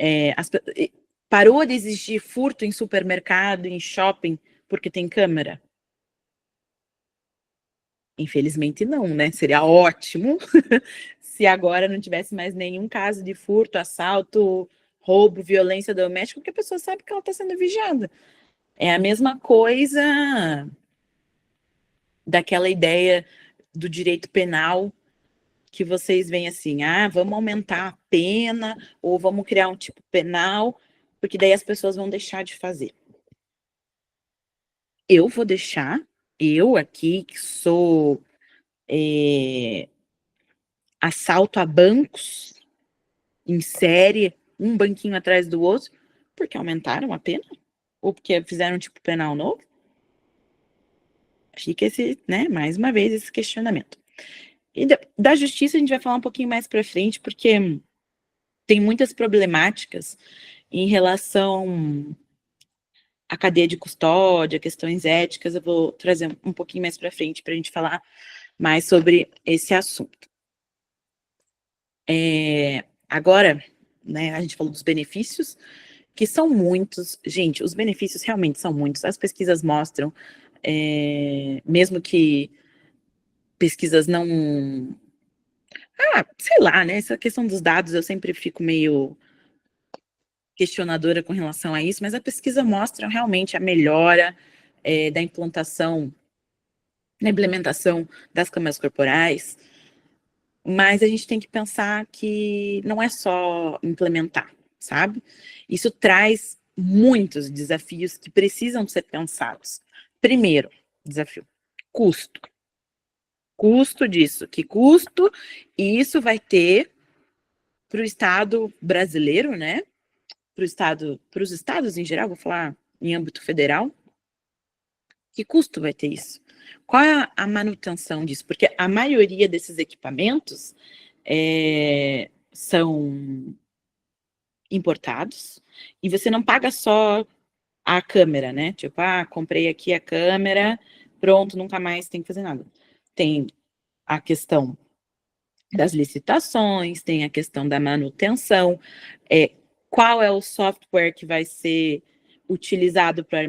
Parou de existir furto em supermercado, em shopping, porque tem câmera? Infelizmente não, né? Seria ótimo se agora não tivesse mais nenhum caso de furto, assalto, roubo, violência doméstica, porque a pessoa sabe que ela está sendo vigiada. É a mesma coisa daquela ideia do direito penal, que vocês veem assim, vamos aumentar a pena, ou vamos criar um tipo penal, porque daí as pessoas vão deixar de fazer. Eu vou deixar, eu aqui, que sou assalto a bancos em série, um banquinho atrás do outro, porque aumentaram a pena? Ou porque fizeram um tipo penal novo? Fica esse, né, mais uma vez, esse questionamento. E da justiça a gente vai falar um pouquinho mais para frente, porque tem muitas problemáticas em relação à cadeia de custódia, questões éticas. Eu vou trazer um pouquinho mais para frente para a gente falar mais sobre esse assunto. Agora, né, a gente falou dos benefícios, que são muitos. Gente, os benefícios realmente são muitos. As pesquisas mostram, mesmo que pesquisas não... sei lá, né, essa questão dos dados eu sempre fico meio questionadora com relação a isso, mas a pesquisa mostra realmente a melhora da implantação, na implementação das câmeras corporais, mas a gente tem que pensar que não é só implementar, sabe? Isso traz muitos desafios que precisam ser pensados. Primeiro desafio, custo. Custo disso, que custo isso vai ter para o Estado brasileiro, né? Para os estados em geral, vou falar em âmbito federal, que custo vai ter isso? Qual é a manutenção disso? Porque a maioria desses equipamentos são importados e você não paga só a câmera, né? Tipo, comprei aqui a câmera, pronto, nunca mais tem que fazer nada. Tem a questão das licitações, tem a questão da manutenção, qual é o software que vai ser utilizado para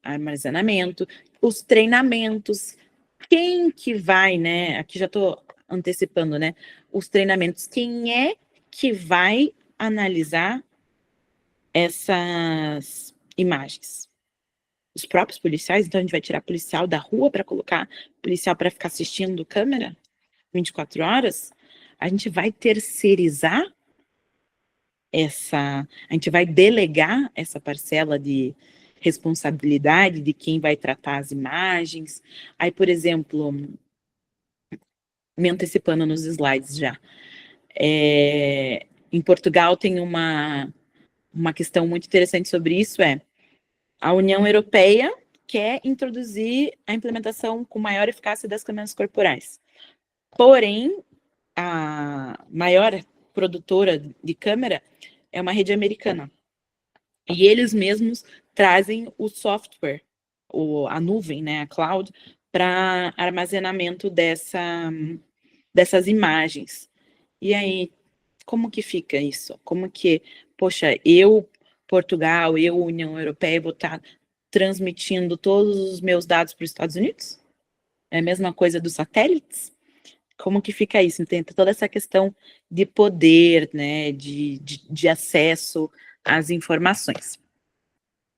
armazenamento, os treinamentos, quem que vai, né? Aqui já estou antecipando, né? Os treinamentos, quem é que vai analisar essas imagens? Os próprios policiais, então a gente vai tirar policial da rua para colocar policial para ficar assistindo câmera 24 horas? A gente vai terceirizar a gente vai delegar essa parcela de responsabilidade de quem vai tratar as imagens. Aí, por exemplo, me antecipando nos slides já, em Portugal tem uma questão muito interessante sobre isso, a União Europeia quer introduzir a implementação com maior eficácia das câmeras corporais. Porém, a maior produtora de câmera é uma rede americana. E eles mesmos trazem o software, a nuvem, né, a cloud, para armazenamento dessas imagens. E aí, como que fica isso? Como que, poxa, Portugal, União Europeia, vou estar transmitindo todos os meus dados para os Estados Unidos? É a mesma coisa dos satélites? Como que fica isso? Então, toda essa questão de poder, né, de acesso às informações.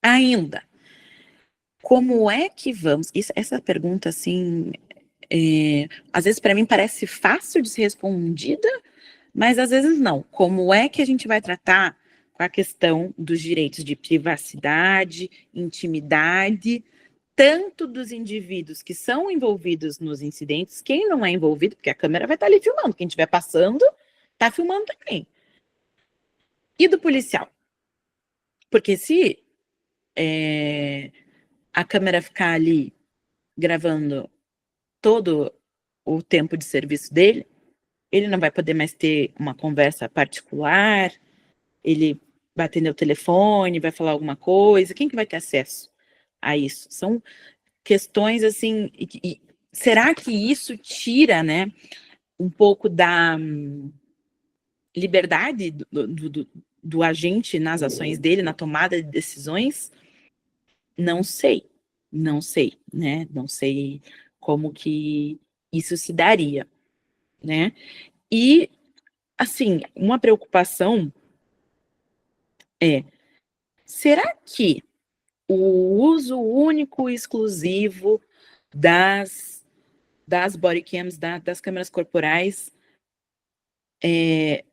Ainda, como é que vamos... essa pergunta, assim, às vezes para mim parece fácil de ser respondida, mas às vezes não. Como é que a gente vai tratar com a questão dos direitos de privacidade, intimidade, tanto dos indivíduos que são envolvidos nos incidentes, quem não é envolvido, porque a câmera vai estar ali filmando, quem estiver passando, está filmando também. E do policial? Porque se a câmera ficar ali gravando todo o tempo de serviço dele, ele não vai poder mais ter uma conversa particular, ele vai atender o telefone, vai falar alguma coisa, quem que vai ter acesso a isso? São questões assim, e será que isso tira, né, um pouco da liberdade do agente nas ações dele, na tomada de decisões? Não sei, né, não sei como que isso se daria, né? E, assim, uma preocupação será que o uso único e exclusivo das bodycams, das câmeras corporais,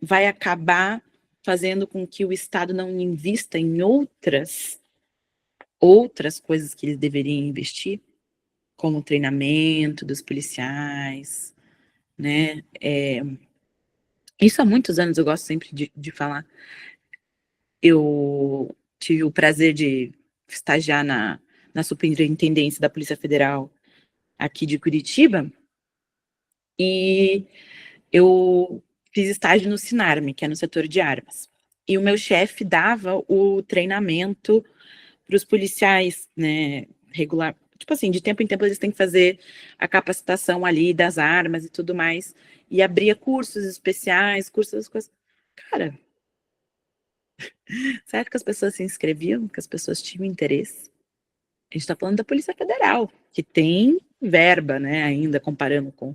vai acabar fazendo com que o Estado não invista em outras coisas que eles deveriam investir, como o treinamento dos policiais, né? Isso há muitos anos eu gosto sempre de falar. Eu tive o prazer de estagiar na Superintendência da Polícia Federal aqui de Curitiba, e eu fiz estágio no Sinarme, que é no setor de armas. E o meu chefe dava o treinamento para os policiais, né, regular, tipo assim, de tempo em tempo eles têm que fazer a capacitação ali das armas e tudo mais, e abria cursos especiais, cursos, coisas. Cara, será que as pessoas se inscreviam, que as pessoas tinham interesse? A gente está falando da Polícia Federal, que tem verba, né, ainda comparando com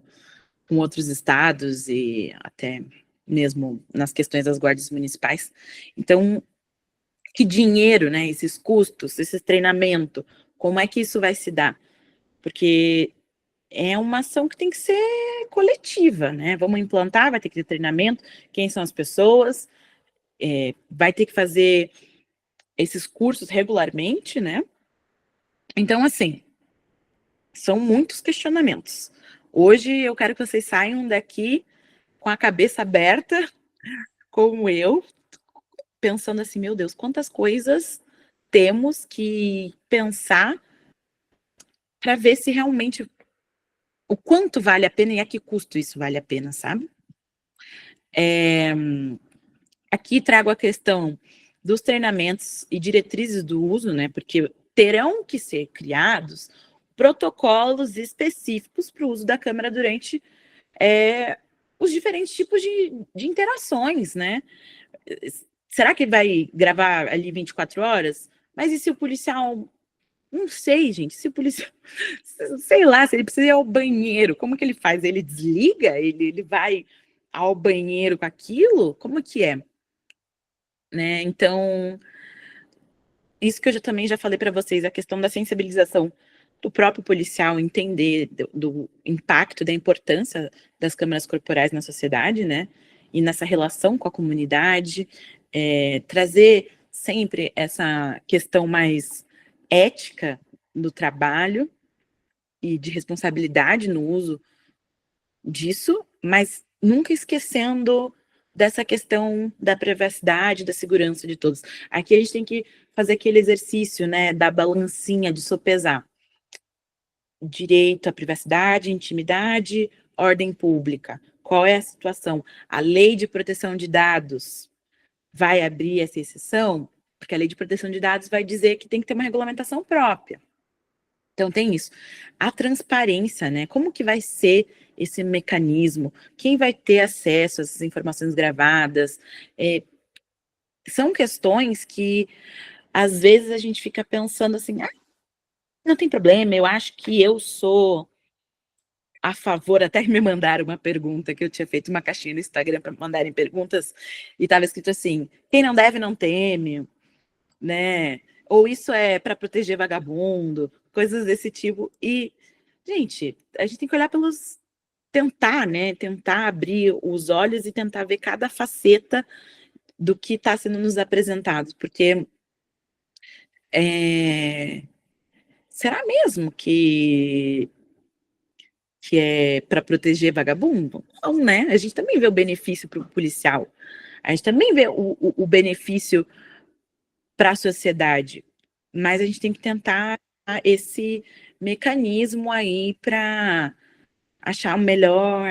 outros estados e até mesmo nas questões das guardas municipais. Então, que dinheiro, né, esses custos, esse treinamento, como é que isso vai se dar? Porque é uma ação que tem que ser coletiva, né? Vamos implantar, vai ter que ter treinamento, quem são as pessoas, vai ter que fazer esses cursos regularmente, né? Então, assim, são muitos questionamentos. Hoje eu quero que vocês saiam daqui com a cabeça aberta, como eu, pensando assim, meu Deus, quantas coisas temos que pensar para ver se realmente o quanto vale a pena e a que custo isso vale a pena, sabe? Aqui trago a questão dos treinamentos e diretrizes do uso, né? Porque terão que ser criados protocolos específicos para o uso da câmera durante os diferentes tipos de interações, né? Será que vai gravar ali 24 horas? Mas e se o policial... Não sei, gente, se o policial... Sei lá, se ele precisa ir ao banheiro, como que ele faz? Ele desliga? Ele vai ao banheiro com aquilo? Como que é? Né? Então, isso que eu também já falei para vocês, a questão da sensibilização do próprio policial, entender do impacto, da importância das câmeras corporais na sociedade, né? E nessa relação com a comunidade, trazer sempre essa questão mais ética do trabalho e de responsabilidade no uso disso, mas nunca esquecendo dessa questão da privacidade, da segurança de todos. Aqui a gente tem que fazer aquele exercício, né, da balancinha, de sopesar. Direito à privacidade, intimidade, ordem pública. Qual é a situação? A lei de proteção de dados vai abrir essa exceção? Porque a lei de proteção de dados vai dizer que tem que ter uma regulamentação própria. Então tem isso. A transparência, né? Como que vai ser esse mecanismo? Quem vai ter acesso a essas informações gravadas? São questões que, às vezes, a gente fica pensando assim, não tem problema, eu acho que eu sou a favor, até me mandaram uma pergunta, que eu tinha feito uma caixinha no Instagram para mandarem perguntas, e estava escrito assim, quem não deve não teme, né? Ou isso é para proteger vagabundo, coisas desse tipo. E, gente, a gente tem que olhar pelos... Tentar, né? Tentar abrir os olhos e tentar ver cada faceta do que está sendo nos apresentado. Porque será mesmo que é para proteger vagabundo? Não, né? A gente também vê o benefício para o policial. A gente também vê o benefício para a sociedade, mas a gente tem que tentar esse mecanismo aí para achar a melhor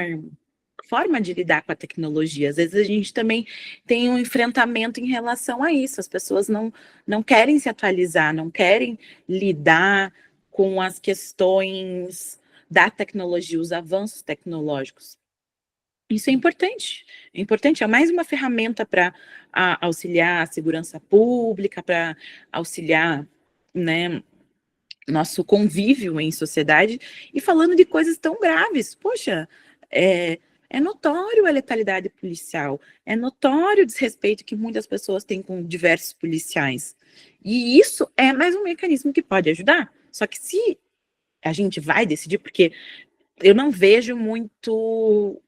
forma de lidar com a tecnologia. Às vezes a gente também tem um enfrentamento em relação a isso, as pessoas não querem se atualizar, não querem lidar com as questões da tecnologia, os avanços tecnológicos. Isso é importante, é mais uma ferramenta para auxiliar a segurança pública, para auxiliar, né, nosso convívio em sociedade, e falando de coisas tão graves. Poxa, é notório a letalidade policial, é notório o desrespeito que muitas pessoas têm com diversos policiais, e isso é mais um mecanismo que pode ajudar. Só que se a gente vai decidir, porque eu não vejo muito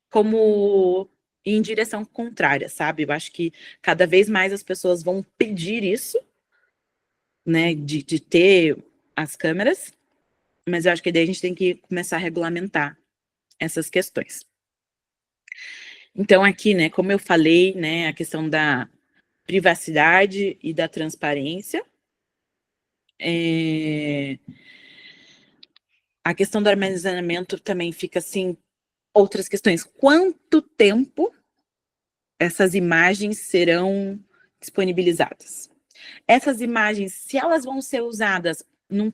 como em direção contrária, sabe? Eu acho que cada vez mais as pessoas vão pedir isso, né, de ter as câmeras, mas eu acho que daí a gente tem que começar a regulamentar essas questões. Então aqui, né, como eu falei, né, a questão da privacidade e da transparência, a questão do armazenamento também fica assim, outras questões. Quanto tempo essas imagens serão disponibilizadas? Essas imagens, se elas vão ser usadas num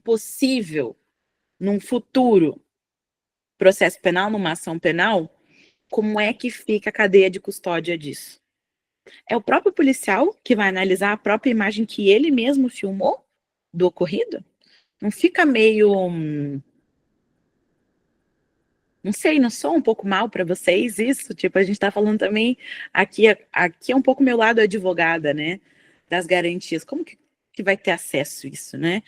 futuro processo penal, numa ação penal, como é que fica a cadeia de custódia disso? É o próprio policial que vai analisar a própria imagem que ele mesmo filmou do ocorrido? Não fica meio... Não sei, não sou um pouco mal para vocês isso? Tipo, a gente está falando também, aqui é um pouco meu lado advogada, né? Das garantias. Como que vai ter acesso a isso, né?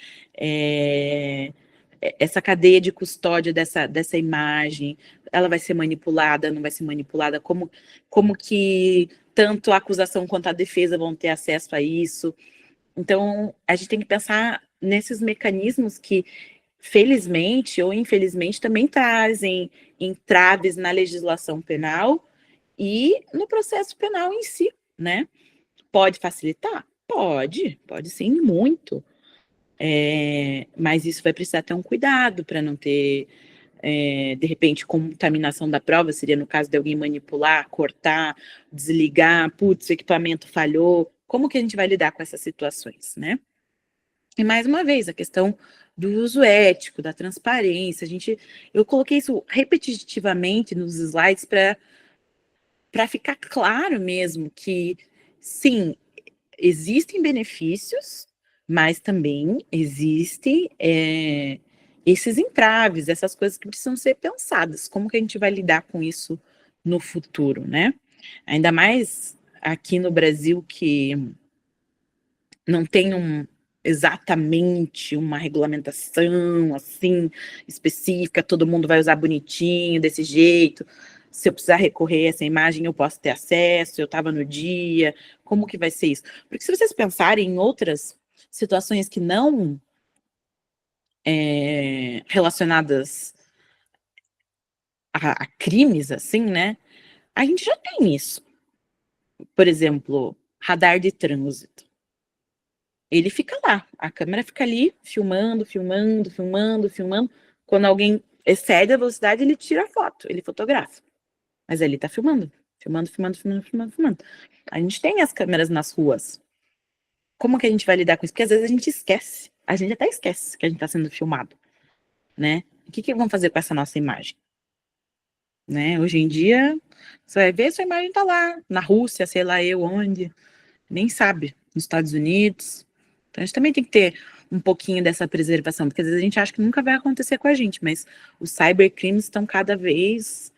Essa cadeia de custódia dessa imagem, ela vai ser manipulada, não vai ser manipulada? Como que tanto a acusação quanto a defesa vão ter acesso a isso? Então, a gente tem que pensar nesses mecanismos que, felizmente ou infelizmente, também trazem entraves na legislação penal e no processo penal em si, né? Pode facilitar? Pode sim, muito. Mas isso vai precisar ter um cuidado para não ter, de repente, contaminação da prova, seria no caso de alguém manipular, cortar, desligar, putz, o equipamento falhou. Como que a gente vai lidar com essas situações, né? E mais uma vez, a questão do uso ético, da transparência. Eu coloquei isso repetitivamente nos slides para ficar claro mesmo que, sim, existem benefícios, Mas também existem esses entraves, essas coisas que precisam ser pensadas. Como que a gente vai lidar com isso no futuro, né? Ainda mais aqui no Brasil, que não tem exatamente uma regulamentação assim específica, todo mundo vai usar bonitinho, desse jeito. Se eu precisar recorrer a essa imagem, eu posso ter acesso, eu estava no dia, como que vai ser isso? Porque se vocês pensarem em outras situações que não relacionadas a crimes, assim, né? A gente já tem isso. Por exemplo, radar de trânsito. Ele fica lá, a câmera fica ali, filmando, filmando, filmando, filmando. Quando alguém excede a velocidade, ele tira a foto, ele fotografa. Mas ele tá filmando, filmando, filmando, filmando, filmando, filmando. A gente tem as câmeras nas ruas. Como que a gente vai lidar com isso? Porque às vezes a gente esquece. A gente até esquece que a gente tá sendo filmado, né? O que vão fazer com essa nossa imagem? Né? Hoje em dia, você vai ver, sua imagem tá lá, na Rússia, sei lá eu onde, nem sabe, nos Estados Unidos. Então a gente também tem que ter um pouquinho dessa preservação, porque às vezes a gente acha que nunca vai acontecer com a gente, mas os cybercrimes estão cada vez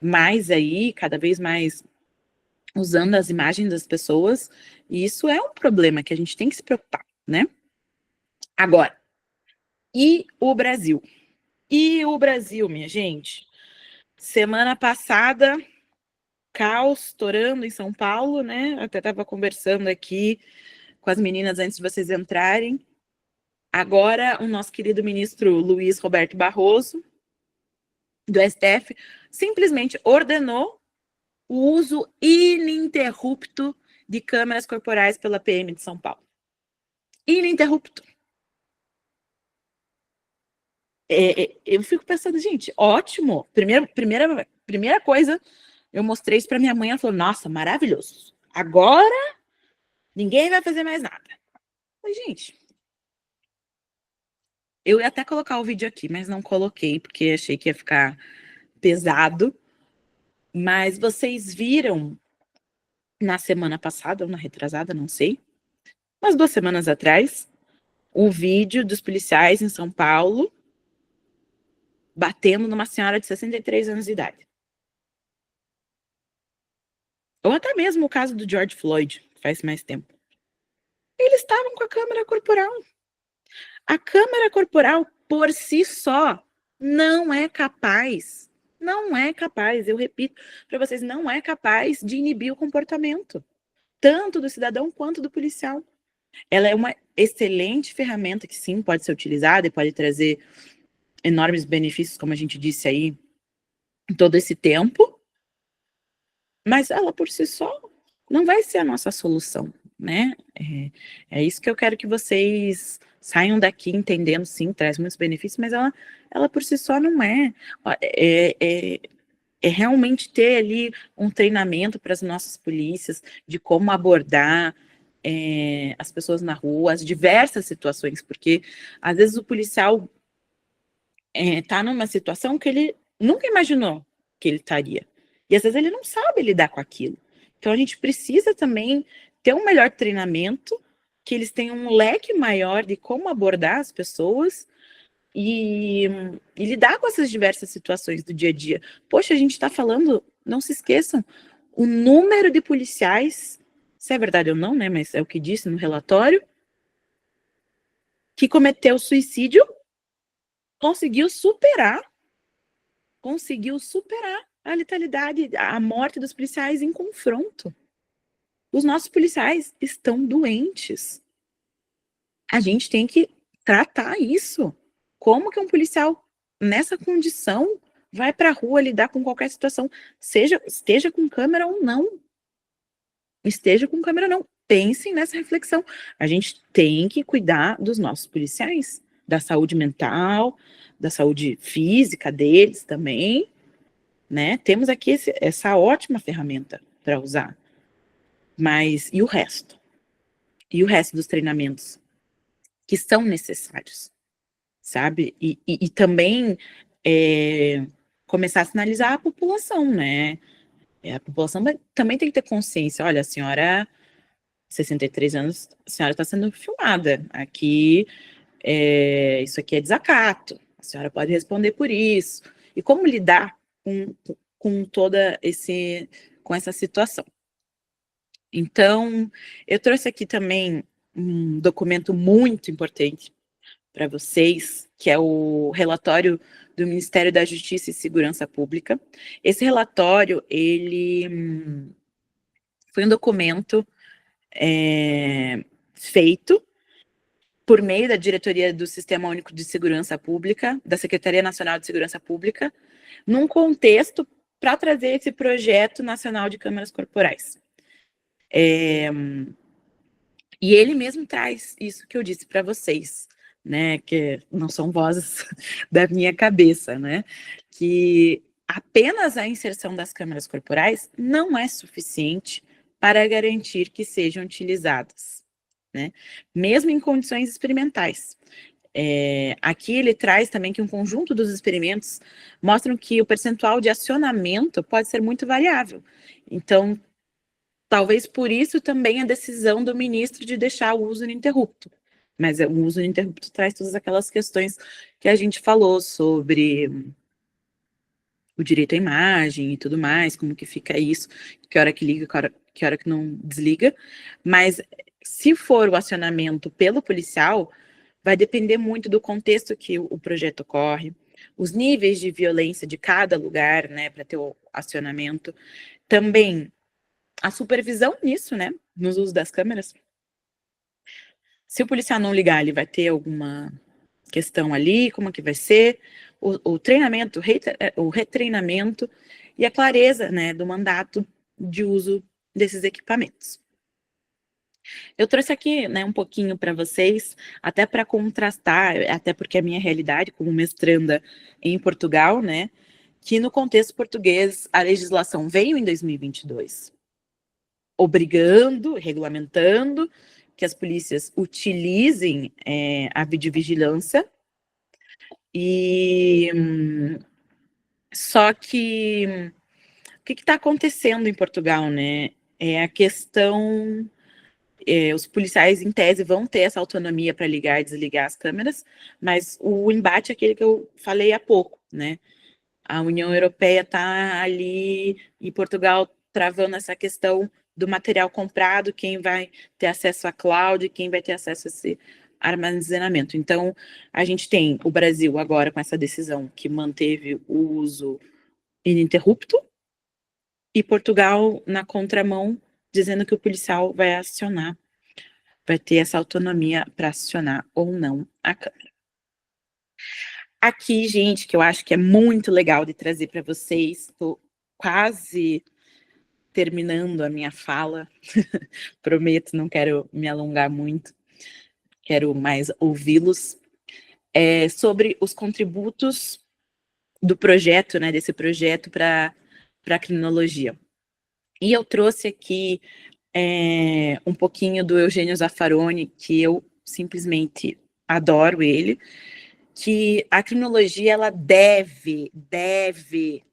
mais aí, cada vez mais usando as imagens das pessoas, e isso é um problema que a gente tem que se preocupar, né? Agora, e o Brasil? E o Brasil, minha gente? Semana passada, caos estourando em São Paulo, né? Eu até estava conversando aqui com as meninas antes de vocês entrarem. Agora, o nosso querido ministro Luiz Roberto Barroso, do STF, simplesmente ordenou o uso ininterrupto de câmeras corporais pela PM de São Paulo. Ininterrupto. Eu fico pensando, gente, ótimo. Primeira coisa, eu mostrei isso para minha mãe, ela falou, nossa, maravilhoso. Agora, ninguém vai fazer mais nada. Mas, gente, eu ia até colocar o vídeo aqui, mas não coloquei, porque achei que ia ficar pesado. Mas vocês viram na semana passada, ou na retrasada, não sei, umas 2 semanas atrás, o vídeo dos policiais em São Paulo batendo numa senhora de 63 anos de idade. Ou até mesmo o caso do George Floyd, faz mais tempo. Eles estavam com a câmera corporal. A câmera corporal, por si só, não é capaz, eu repito para vocês, não é capaz de inibir o comportamento, tanto do cidadão quanto do policial. Ela é uma excelente ferramenta que sim, pode ser utilizada e pode trazer enormes benefícios, como a gente disse aí, em todo esse tempo, mas ela por si só não vai ser a nossa solução, né? É isso que eu quero que vocês saiam daqui entendendo, sim, traz muitos benefícios, mas ela por si só não é. É realmente ter ali um treinamento para as nossas polícias de como abordar as pessoas na rua, as diversas situações, porque às vezes o policial está numa situação que ele nunca imaginou que ele estaria. E às vezes ele não sabe lidar com aquilo. Então a gente precisa também ter um melhor treinamento, que eles tenham um leque maior de como abordar as pessoas e lidar com essas diversas situações do dia a dia. Poxa, a gente está falando, não se esqueçam, o número de policiais, se é verdade ou não, né? Mas é o que disse no relatório, que cometeu suicídio, conseguiu superar a letalidade, a morte dos policiais em confronto. Os nossos policiais estão doentes. A gente tem que tratar isso. Como que um policial nessa condição vai para a rua lidar com qualquer situação, esteja com câmera ou não? Esteja com câmera ou não. Pensem nessa reflexão. A gente tem que cuidar dos nossos policiais, da saúde mental, da saúde física deles também, né? Temos aqui essa ótima ferramenta para usar. Mas e o resto? E o resto dos treinamentos que são necessários, sabe? E também começar a sinalizar a população, né? A população também tem que ter consciência. Olha, a senhora 63 anos, a senhora está sendo filmada. Aqui, isso aqui é desacato. A senhora pode responder por isso. E como lidar com toda com essa situação? Então, eu trouxe aqui também um documento muito importante para vocês, que é o relatório do Ministério da Justiça e Segurança Pública. Esse relatório, ele foi um documento feito por meio da Diretoria do Sistema Único de Segurança Pública, da Secretaria Nacional de Segurança Pública, num contexto para trazer esse projeto nacional de câmeras corporais. E ele mesmo traz isso que eu disse para vocês, né, que não são vozes da minha cabeça, né, que apenas a inserção das câmeras corporais não é suficiente para garantir que sejam utilizadas, né, mesmo em condições experimentais. Aqui ele traz também que um conjunto dos experimentos mostram que o percentual de acionamento pode ser muito variável. Então, talvez por isso também a decisão do ministro de deixar o uso ininterrupto. Mas o uso ininterrupto traz todas aquelas questões que a gente falou sobre o direito à imagem e tudo mais, como que fica isso, que hora que liga, que hora que não desliga. Mas se for o acionamento pelo policial, vai depender muito do contexto que o projeto ocorre, os níveis de violência de cada lugar, né, para ter o acionamento. Também a supervisão nisso, né, nos usos das câmeras. Se o policial não ligar, ele vai ter alguma questão ali, como que vai ser, o treinamento, o retreinamento e a clareza, né, do mandato de uso desses equipamentos. Eu trouxe aqui, né, um pouquinho para vocês, até para contrastar, até porque é a minha realidade como mestranda em Portugal, né, que no contexto português a legislação veio em 2022, obrigando, regulamentando que as polícias utilizem a videovigilância, e só que o que está acontecendo em Portugal, né? É a questão, os policiais, em tese, vão ter essa autonomia para ligar e desligar as câmeras, mas o embate é aquele que eu falei há pouco, né? A União Europeia está ali e Portugal travando essa questão do material comprado, quem vai ter acesso à cloud, quem vai ter acesso a esse armazenamento. Então, a gente tem o Brasil agora com essa decisão que manteve o uso ininterrupto, e Portugal na contramão, dizendo que o policial vai acionar, vai ter essa autonomia para acionar ou não a câmera. Aqui, gente, que eu acho que é muito legal de trazer para vocês, estou quase terminando a minha fala, prometo, não quero me alongar muito, quero mais ouvi-los, sobre os contributos do projeto, né, desse projeto para a criminologia. E eu trouxe aqui um pouquinho do Eugênio Zaffaroni, que eu simplesmente adoro ele, que a criminologia, ela deve,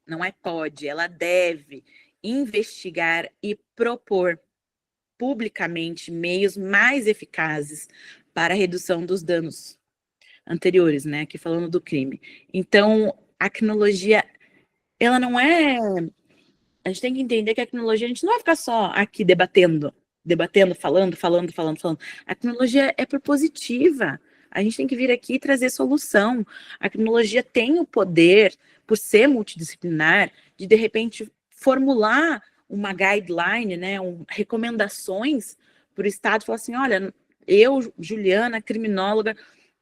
não é pode, ela deve investigar e propor publicamente meios mais eficazes para a redução dos danos anteriores, né, aqui falando do crime. Então, a criminologia, ela não é... A gente tem que entender que a criminologia, a gente não vai ficar só aqui debatendo, falando. A criminologia é propositiva. A gente tem que vir aqui e trazer solução. A criminologia tem o poder, por ser multidisciplinar, de repente, formular uma guideline, né, recomendações para o Estado, falar assim, olha, eu, Juliana, criminóloga,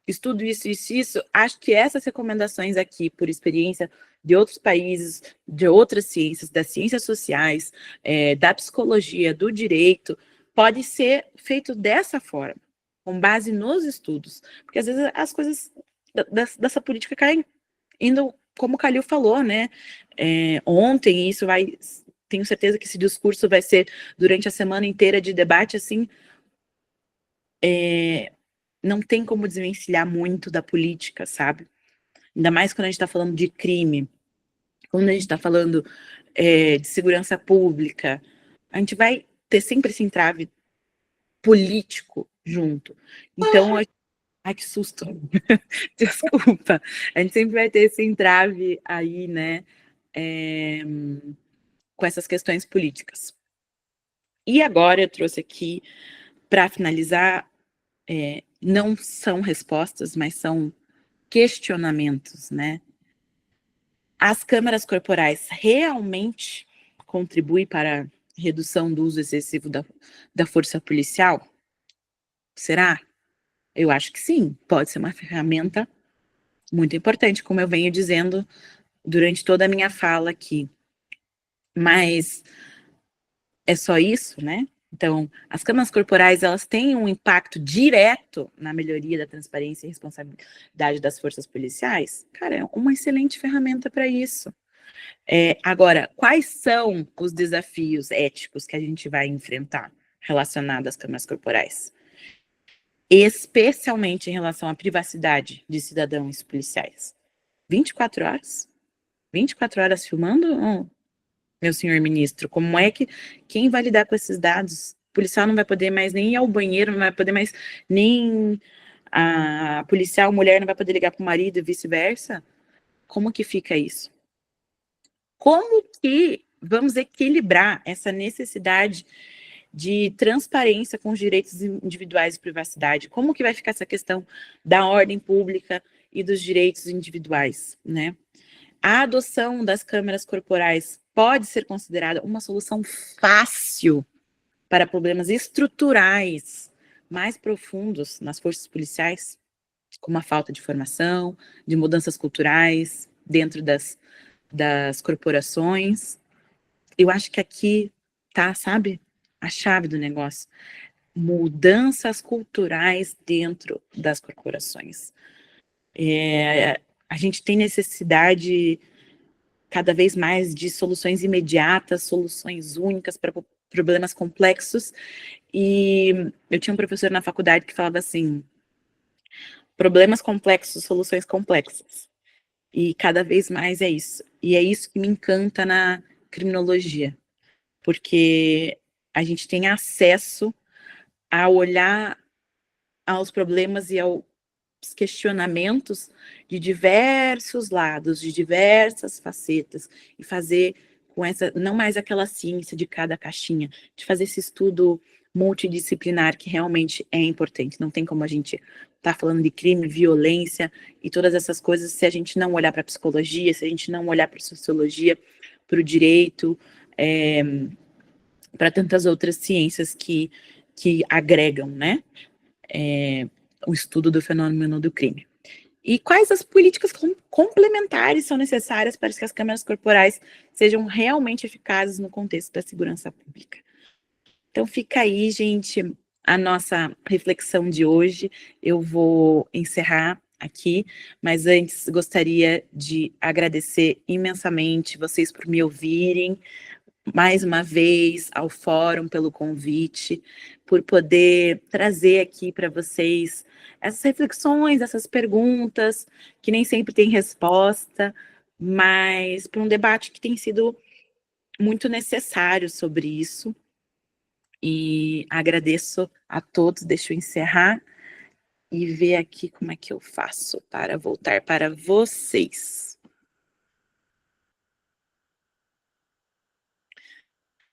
estudo isso, acho que essas recomendações aqui, por experiência de outros países, de outras ciências, das ciências sociais, da psicologia, do direito, pode ser feito dessa forma, com base nos estudos, porque às vezes as coisas dessa política caem indo, como o Calil falou, né, ontem, isso vai, tenho certeza que esse discurso vai ser durante a semana inteira de debate, assim, não tem como desvencilhar muito da política, sabe? Ainda mais quando a gente está falando de crime, quando a gente está falando de segurança pública, a gente vai ter sempre esse entrave político junto. Então, ai, que susto. Desculpa. A gente sempre vai ter esse entrave aí, né, com essas questões políticas. E agora eu trouxe aqui, para finalizar, não são respostas, mas são questionamentos, né? As câmaras corporais realmente contribuem para a redução do uso excessivo da força policial? Será? Eu acho que sim, pode ser uma ferramenta muito importante, como eu venho dizendo durante toda a minha fala aqui. Mas é só isso, né? Então, as câmaras corporais, elas têm um impacto direto na melhoria da transparência e responsabilidade das forças policiais? Cara, é uma excelente ferramenta para isso. Agora, quais são os desafios éticos que a gente vai enfrentar relacionados às câmaras corporais? Especialmente em relação à privacidade de cidadãos policiais. 24 horas? 24 horas filmando? Meu senhor ministro, como é que quem vai lidar com esses dados? O policial não vai poder mais nem ir ao banheiro, não vai poder mais nem a policial mulher não vai poder ligar para o marido e vice-versa? Como que fica isso? Como que vamos equilibrar essa necessidade de transparência com os direitos individuais e privacidade? Como que vai ficar essa questão da ordem pública e dos direitos individuais, né? A adoção das câmeras corporais pode ser considerada uma solução fácil para problemas estruturais mais profundos nas forças policiais, como a falta de formação, de mudanças culturais dentro das corporações. Eu acho que aqui tá, sabe, a chave do negócio. Mudanças culturais dentro das corporações. A gente tem necessidade cada vez mais de soluções imediatas, soluções únicas para problemas complexos. E eu tinha um professor na faculdade que falava assim: problemas complexos, soluções complexas. E cada vez mais é isso. E é isso que me encanta na criminologia, porque a gente tem acesso a olhar aos problemas e aos questionamentos de diversos lados, de diversas facetas, e fazer com essa, não mais aquela ciência de cada caixinha, de fazer esse estudo multidisciplinar que realmente é importante. Não tem como a gente estar falando de crime, violência e todas essas coisas se a gente não olhar para a psicologia, se a gente não olhar para a sociologia, para o direito, para tantas outras ciências que agregam, né, o estudo do fenômeno do crime. E quais as políticas complementares são necessárias para que as câmeras corporais sejam realmente eficazes no contexto da segurança pública? Então fica aí, gente, a nossa reflexão de hoje. Eu vou encerrar aqui, mas antes gostaria de agradecer imensamente vocês por me ouvirem, mais uma vez ao Fórum pelo convite, por poder trazer aqui para vocês essas reflexões, essas perguntas, que nem sempre tem resposta, mas para um debate que tem sido muito necessário sobre isso. E agradeço a todos. Deixa eu encerrar e ver aqui como é que eu faço para voltar para vocês.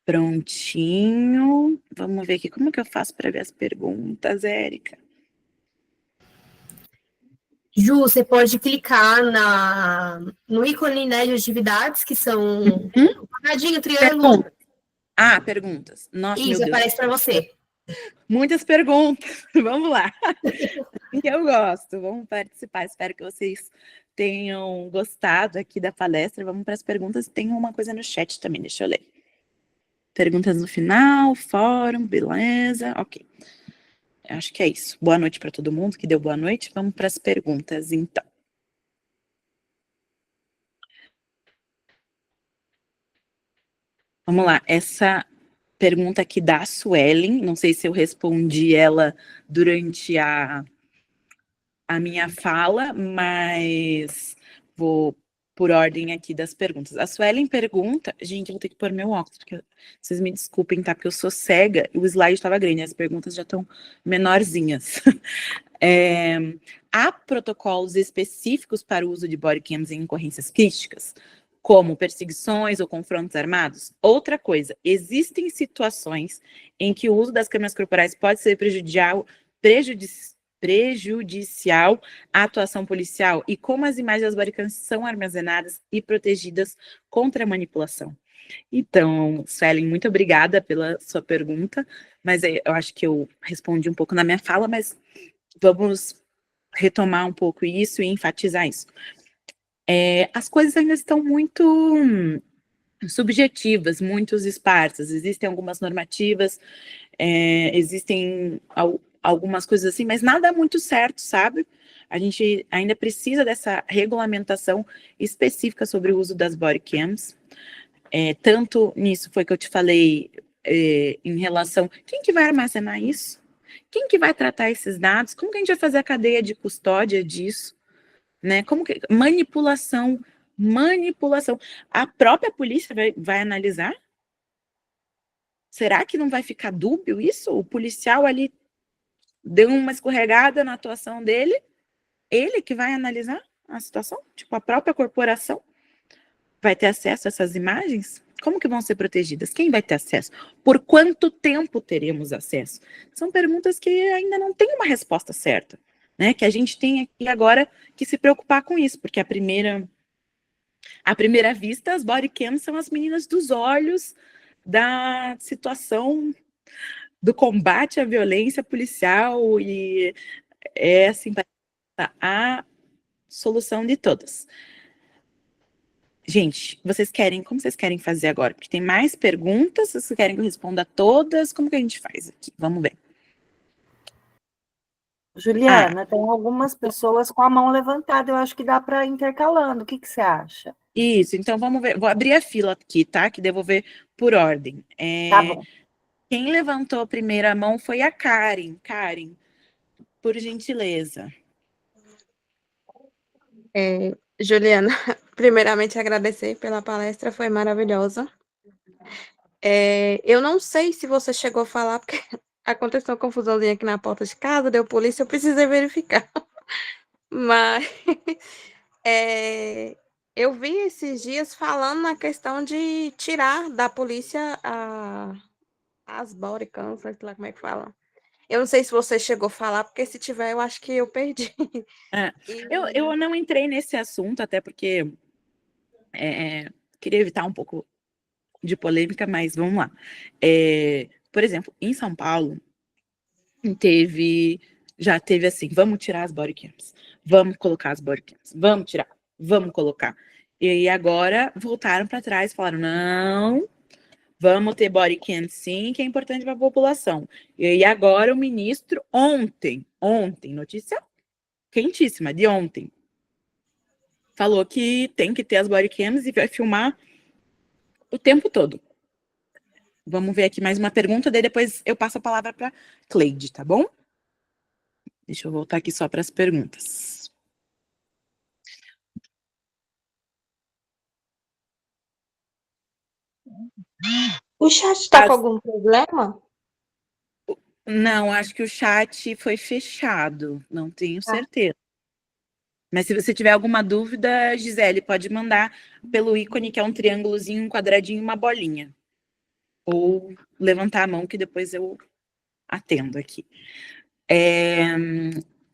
Prontinho. Vamos ver aqui como que eu faço para ver as perguntas, Érica. Ju, você pode clicar no ícone, né, de atividades, que são quadradinho, triângulo. Perguntas. Nossa, Isso, meu Deus. aparece para você. Muitas perguntas. Vamos lá. Que eu gosto. Vamos participar. Espero que vocês tenham gostado aqui da palestra. Vamos para as perguntas. Tem uma coisa no chat também, deixa eu ler. Perguntas no final, fórum, beleza. Ok. Acho que é isso. Boa noite para todo mundo que deu boa noite. Vamos para as perguntas, então. Vamos lá. Essa pergunta aqui da Suelen, não sei se eu respondi ela durante a minha fala, mas vou por ordem aqui das perguntas. A Suelen pergunta, gente, eu vou ter que pôr meu óculos, porque vocês me desculpem, tá? Porque eu sou cega e o slide estava grande, as perguntas já estão menorzinhas. Há protocolos específicos para o uso de bodycams em ocorrências críticas, como perseguições ou confrontos armados? Outra coisa, existem situações em que o uso das câmeras corporais pode ser prejudicial à atuação policial, e como as imagens das bodycams são armazenadas e protegidas contra a manipulação? Então, Suelen, muito obrigada pela sua pergunta, mas eu acho que eu respondi um pouco na minha fala, mas vamos retomar um pouco isso e enfatizar isso. As coisas ainda estão muito subjetivas, muito esparsas, existem algumas normativas, existem algumas coisas assim, mas nada muito certo, sabe? A gente ainda precisa dessa regulamentação específica sobre o uso das bodycams. Tanto nisso foi que eu te falei em relação, quem que vai armazenar isso? Quem que vai tratar esses dados? Como que a gente vai fazer a cadeia de custódia disso? Né? Como que manipulação. A própria polícia vai analisar? Será que não vai ficar dúbio isso? O policial ali deu uma escorregada na atuação dele, ele que vai analisar a situação? Tipo, a própria corporação vai ter acesso a essas imagens? Como que vão ser protegidas? Quem vai ter acesso? Por quanto tempo teremos acesso? São perguntas que ainda não têm uma resposta certa, né? Que a gente tem aqui agora que se preocupar com isso, porque à primeira vista, as bodycams são as meninas dos olhos da situação do combate à violência policial e é assim, a solução de todas. Gente, como vocês querem fazer agora? Porque tem mais perguntas, vocês querem que eu responda a todas? Como que a gente faz aqui? Vamos ver. Juliana, tem algumas pessoas com a mão levantada, eu acho que dá para ir intercalando, o que você acha? Isso, então vamos ver, vou abrir a fila aqui, tá? Que devo ver por ordem. Tá bom. Quem levantou a primeira mão foi a Karen. Karen, por gentileza. Juliana, primeiramente agradecer pela palestra, foi maravilhosa. Eu não sei se você chegou a falar, porque aconteceu uma confusãozinha aqui na porta de casa, deu polícia, eu precisei verificar. Mas eu vi esses dias falando na questão de tirar da polícia as bodycams, sei lá como é que fala. Eu não sei se você chegou a falar, porque se tiver, eu acho que eu perdi. Eu não entrei nesse assunto, até porque queria evitar um pouco de polêmica, mas vamos lá. Por exemplo, em São Paulo, já teve assim, vamos tirar as bodycams, vamos colocar as bodycams, vamos tirar, vamos colocar. E aí agora voltaram para trás e falaram, não, vamos ter bodycam sim, que é importante para a população. E aí agora o ministro, ontem, notícia quentíssima, de ontem, falou que tem que ter as bodycams e vai filmar o tempo todo. Vamos ver aqui mais uma pergunta, daí depois eu passo a palavra para Cleide, tá bom? Deixa eu voltar aqui só para as perguntas. O chat está com algum problema? Não, acho que o chat foi fechado, não tenho certeza. Mas se você tiver alguma dúvida, Gisele, pode mandar pelo ícone, que é um triângulozinho, um quadradinho, uma bolinha. Ou levantar a mão, que depois eu atendo aqui.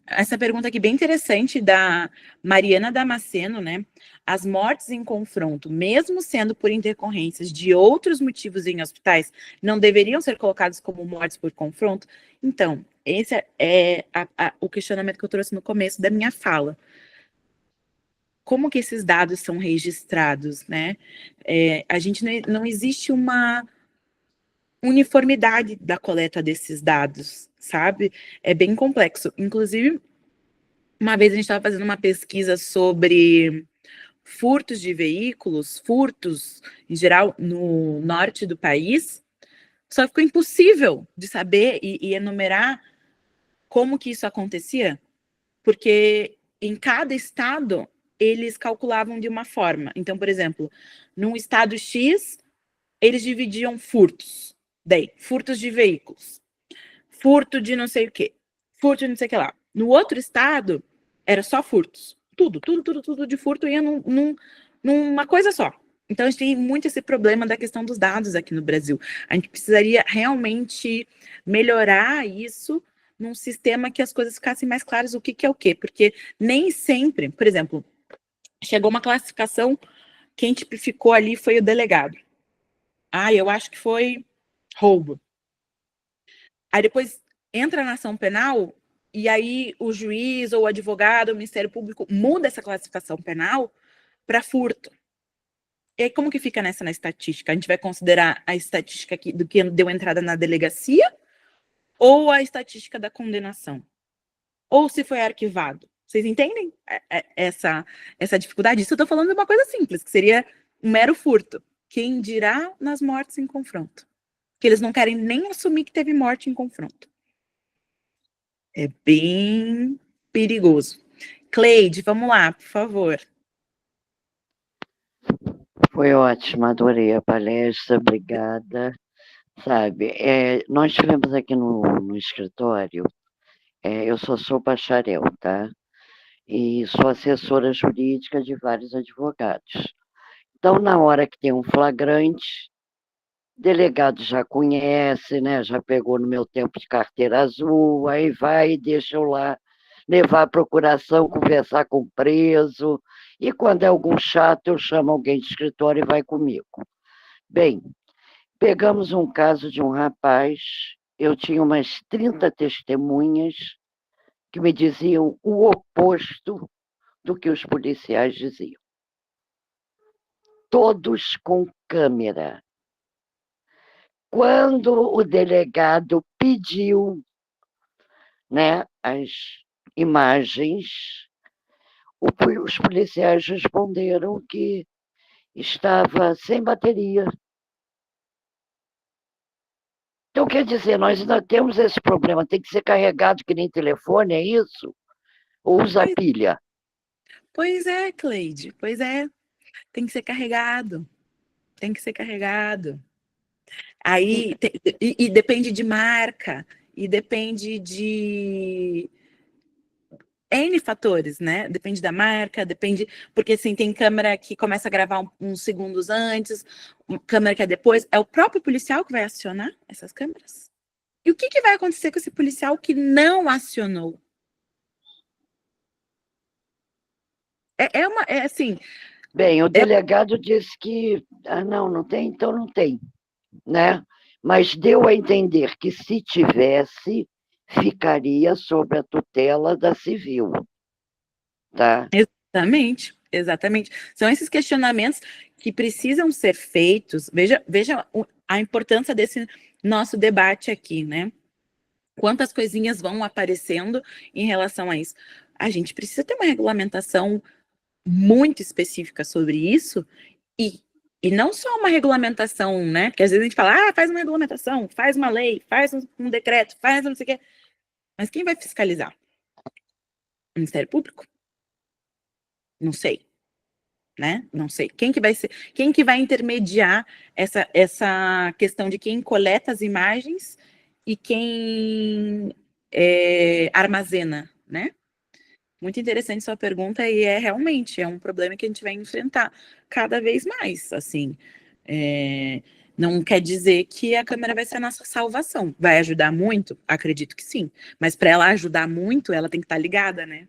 Essa pergunta aqui bem interessante, da Mariana Damasceno, né? As mortes em confronto, mesmo sendo por intercorrências de outros motivos em hospitais, não deveriam ser colocados como mortes por confronto? Então, esse é o questionamento que eu trouxe no começo da minha fala. Como que esses dados são registrados, né? A gente não existe uma uniformidade da coleta desses dados, sabe? É bem complexo. Inclusive, uma vez a gente estava fazendo uma pesquisa sobre furtos de veículos, furtos em geral no norte do país, só ficou impossível de saber e enumerar como que isso acontecia, porque em cada estado eles calculavam de uma forma. Então, por exemplo, num estado X, eles dividiam furtos. Daí, furtos de veículos, furto de não sei o quê, furto de não sei o que lá. No outro estado, era só furtos. Tudo de furto ia numa coisa só. Então, a gente tem muito esse problema da questão dos dados aqui no Brasil. A gente precisaria realmente melhorar isso num sistema que as coisas ficassem mais claras o que é o quê. Porque nem sempre, por exemplo, chegou uma classificação, quem tipificou ali foi o delegado. Ah, eu acho que foi roubo. Aí depois entra na ação penal e aí o juiz ou o advogado, o Ministério Público muda essa classificação penal para furto. E aí como que fica nessa na estatística? A gente vai considerar a estatística do que deu entrada na delegacia ou a estatística da condenação? Ou se foi arquivado? Vocês entendem essa dificuldade? Isso eu estou falando de uma coisa simples, que seria um mero furto. Quem dirá nas mortes em confronto? Que eles não querem nem assumir que teve morte em confronto. É bem perigoso. Cleide, vamos lá, por favor. Foi ótimo, adorei a palestra, obrigada. Sabe, nós tivemos aqui no escritório, eu sou bacharel, tá? E sou assessora jurídica de vários advogados. Então, na hora que tem um flagrante, o delegado já conhece, né? Já pegou no meu tempo de carteira azul, aí vai e deixa eu lá levar a procuração, conversar com o preso, e quando é algum chato, eu chamo alguém de escritório e vai comigo. Bem, pegamos um caso de um rapaz, eu tinha umas 30 testemunhas que me diziam o oposto do que os policiais diziam. Todos com câmera. Quando o delegado pediu, né, as imagens, os policiais responderam que estava sem bateria. Então, quer dizer, nós ainda temos esse problema, tem que ser carregado que nem telefone, é isso? Ou usa pilha? Pois é, Cleide, pois é. Tem que ser carregado. Tem que ser carregado. Aí, e depende de marca, e depende de N fatores, né? Depende da marca, depende... Porque, assim, tem câmera que começa a gravar uns segundos antes, câmera que é depois. É o próprio policial que vai acionar essas câmeras? E o que vai acontecer com esse policial que não acionou? É assim... Bem, o delegado disse que... Ah, não tem, então não tem, né? Mas deu a entender que se tivesse, ficaria sob a tutela da civil, tá? Exatamente. São esses questionamentos que precisam ser feitos. Veja a importância desse nosso debate aqui, né? Quantas coisinhas vão aparecendo em relação a isso. A gente precisa ter uma regulamentação muito específica sobre isso e não só uma regulamentação, né? Porque às vezes a gente fala, faz uma regulamentação, faz uma lei, faz um decreto, faz não sei o quê. Mas quem vai fiscalizar? O Ministério Público? Não sei, né? Não sei. Quem que vai intermediar essa questão de quem coleta as imagens e quem armazena, né? Muito interessante sua pergunta e realmente um problema que a gente vai enfrentar cada vez mais, assim. Não quer dizer que a câmera vai ser a nossa salvação. Vai ajudar muito? Acredito que sim. Mas para ela ajudar muito, ela tem que estar ligada, né?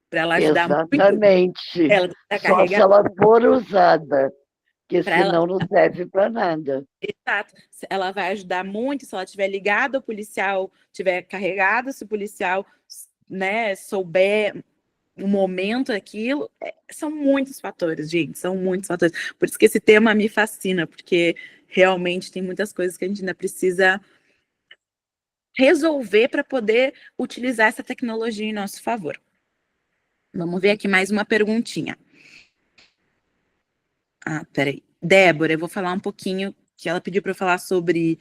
Para ela ajudar Exatamente. muito, ela tem que estar Só se ela for usada, porque senão não serve para nada. Exato. Ela vai ajudar muito se ela estiver ligada, o policial estiver carregado, se o policial, né, souber o momento daquilo. São muitos fatores, gente, são muitos fatores. Por isso que esse tema me fascina, porque realmente tem muitas coisas que a gente ainda precisa resolver para poder utilizar essa tecnologia em nosso favor. Vamos ver aqui mais uma perguntinha. Peraí. Débora, eu vou falar um pouquinho, que ela pediu para eu falar sobre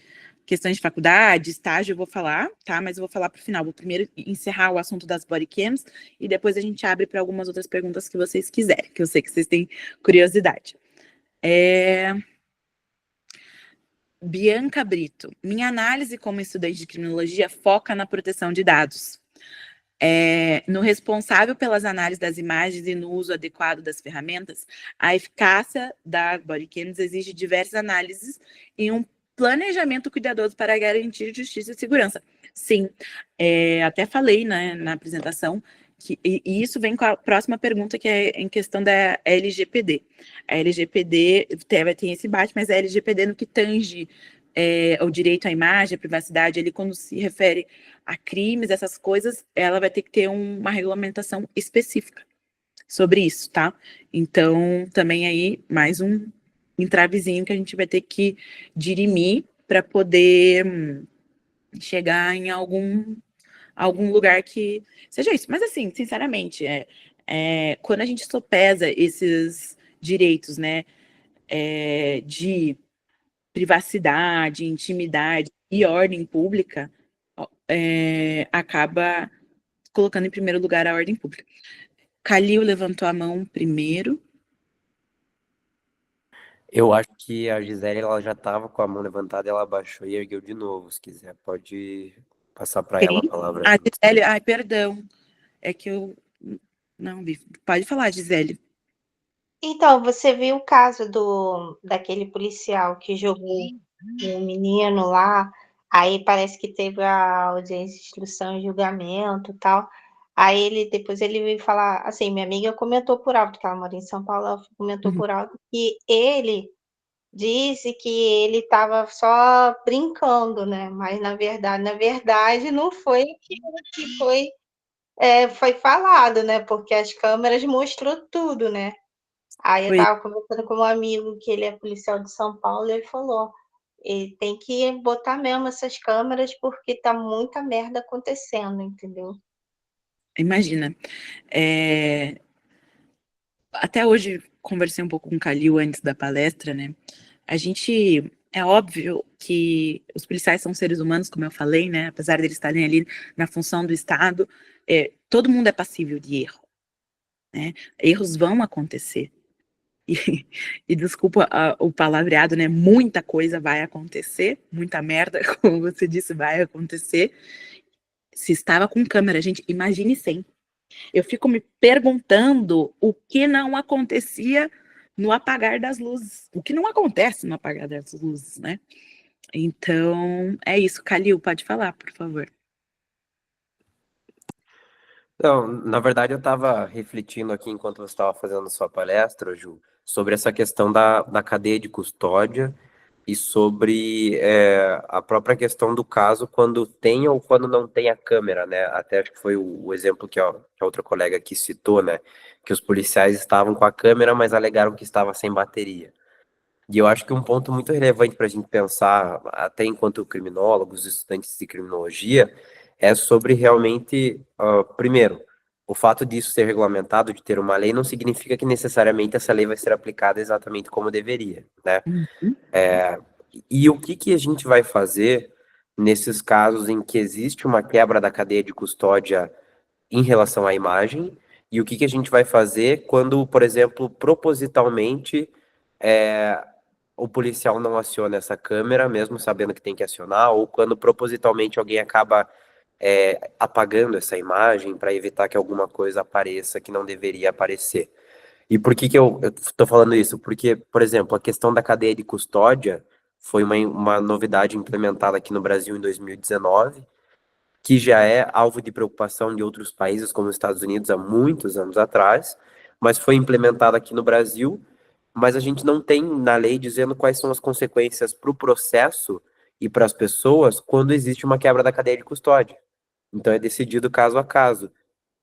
questões de faculdade, estágio, eu vou falar, tá? Mas eu vou falar para o final. Vou primeiro encerrar o assunto das bodycams e depois a gente abre para algumas outras perguntas que vocês quiserem, que eu sei que vocês têm curiosidade. Bianca Brito. Minha análise como estudante de criminologia foca na proteção de dados. No responsável pelas análises das imagens e no uso adequado das ferramentas, a eficácia da bodycams exige diversas análises e um planejamento cuidadoso para garantir justiça e segurança. Sim, até falei, né, na apresentação, e isso vem com a próxima pergunta, que é em questão da LGPD. A LGPD tem esse embate, mas a LGPD no que tange o direito à imagem, à privacidade, ele quando se refere a crimes, essas coisas, ela vai ter que ter uma regulamentação específica sobre isso, tá? Então, também aí, mais um entravezinho que a gente vai ter que dirimir para poder chegar em algum lugar que seja isso. Mas, assim, sinceramente, quando a gente sopesa esses direitos, né, de privacidade, intimidade e ordem pública, acaba colocando em primeiro lugar a ordem pública. Calil levantou a mão primeiro. Eu acho que a Gisele ela já estava com a mão levantada, ela abaixou e ergueu de novo. Se quiser, pode passar para ela a palavra. A Gisele, ai, perdão. É que eu não vi. Pode falar, Gisele. Então, você viu o caso daquele policial que jogou um menino lá, aí parece que teve a audiência de instrução e julgamento e tal. Aí depois ele veio falar, assim, minha amiga comentou por alto, que ela mora em São Paulo, ela comentou por alto que ele disse que ele estava só brincando, né? Mas na verdade não foi aquilo que foi falado, né? Porque as câmeras mostrou tudo, né? Aí eu estava conversando com um amigo que ele é policial de São Paulo e ele falou, ele tem que botar mesmo essas câmeras porque tá muita merda acontecendo, entendeu? Imagina. Até hoje conversei um pouco com o Calil antes da palestra, né? É óbvio que os policiais são seres humanos, como eu falei, né? Apesar deles estarem ali na função do Estado, todo mundo é passível de erro, né? Erros vão acontecer. E desculpa o palavreado, né? Muita coisa vai acontecer, muita merda, como você disse, vai acontecer. Se estava com câmera, gente, imagine sem. Eu fico me perguntando o que não acontecia no apagar das luzes. O que não acontece no apagar das luzes, né? Então, é isso. Calil, pode falar, por favor. Não, na verdade eu estava refletindo aqui enquanto você estava fazendo sua palestra, Ju, sobre essa questão da cadeia de custódia e sobre a própria questão do caso quando tem ou quando não tem a câmera, né? Até acho que foi o exemplo que a outra colega aqui citou, né? Que os policiais estavam com a câmera, mas alegaram que estava sem bateria. E eu acho que um ponto muito relevante para a gente pensar, até enquanto criminólogos, estudantes de criminologia, é sobre realmente, primeiro, o fato disso ser regulamentado, de ter uma lei, não significa que necessariamente essa lei vai ser aplicada exatamente como deveria, né? E o que a gente vai fazer nesses casos em que existe uma quebra da cadeia de custódia em relação à imagem, e o que a gente vai fazer quando, por exemplo, propositalmente o policial não aciona essa câmera, mesmo sabendo que tem que acionar, ou quando propositalmente alguém acaba apagando essa imagem para evitar que alguma coisa apareça que não deveria aparecer. E por que eu estou falando isso? Porque, por exemplo, a questão da cadeia de custódia foi uma novidade implementada aqui no Brasil em 2019, que já é alvo de preocupação de outros países, como os Estados Unidos, há muitos anos atrás, mas foi implementada aqui no Brasil, mas a gente não tem na lei dizendo quais são as consequências para o processo e para as pessoas quando existe uma quebra da cadeia de custódia. Então é decidido caso a caso.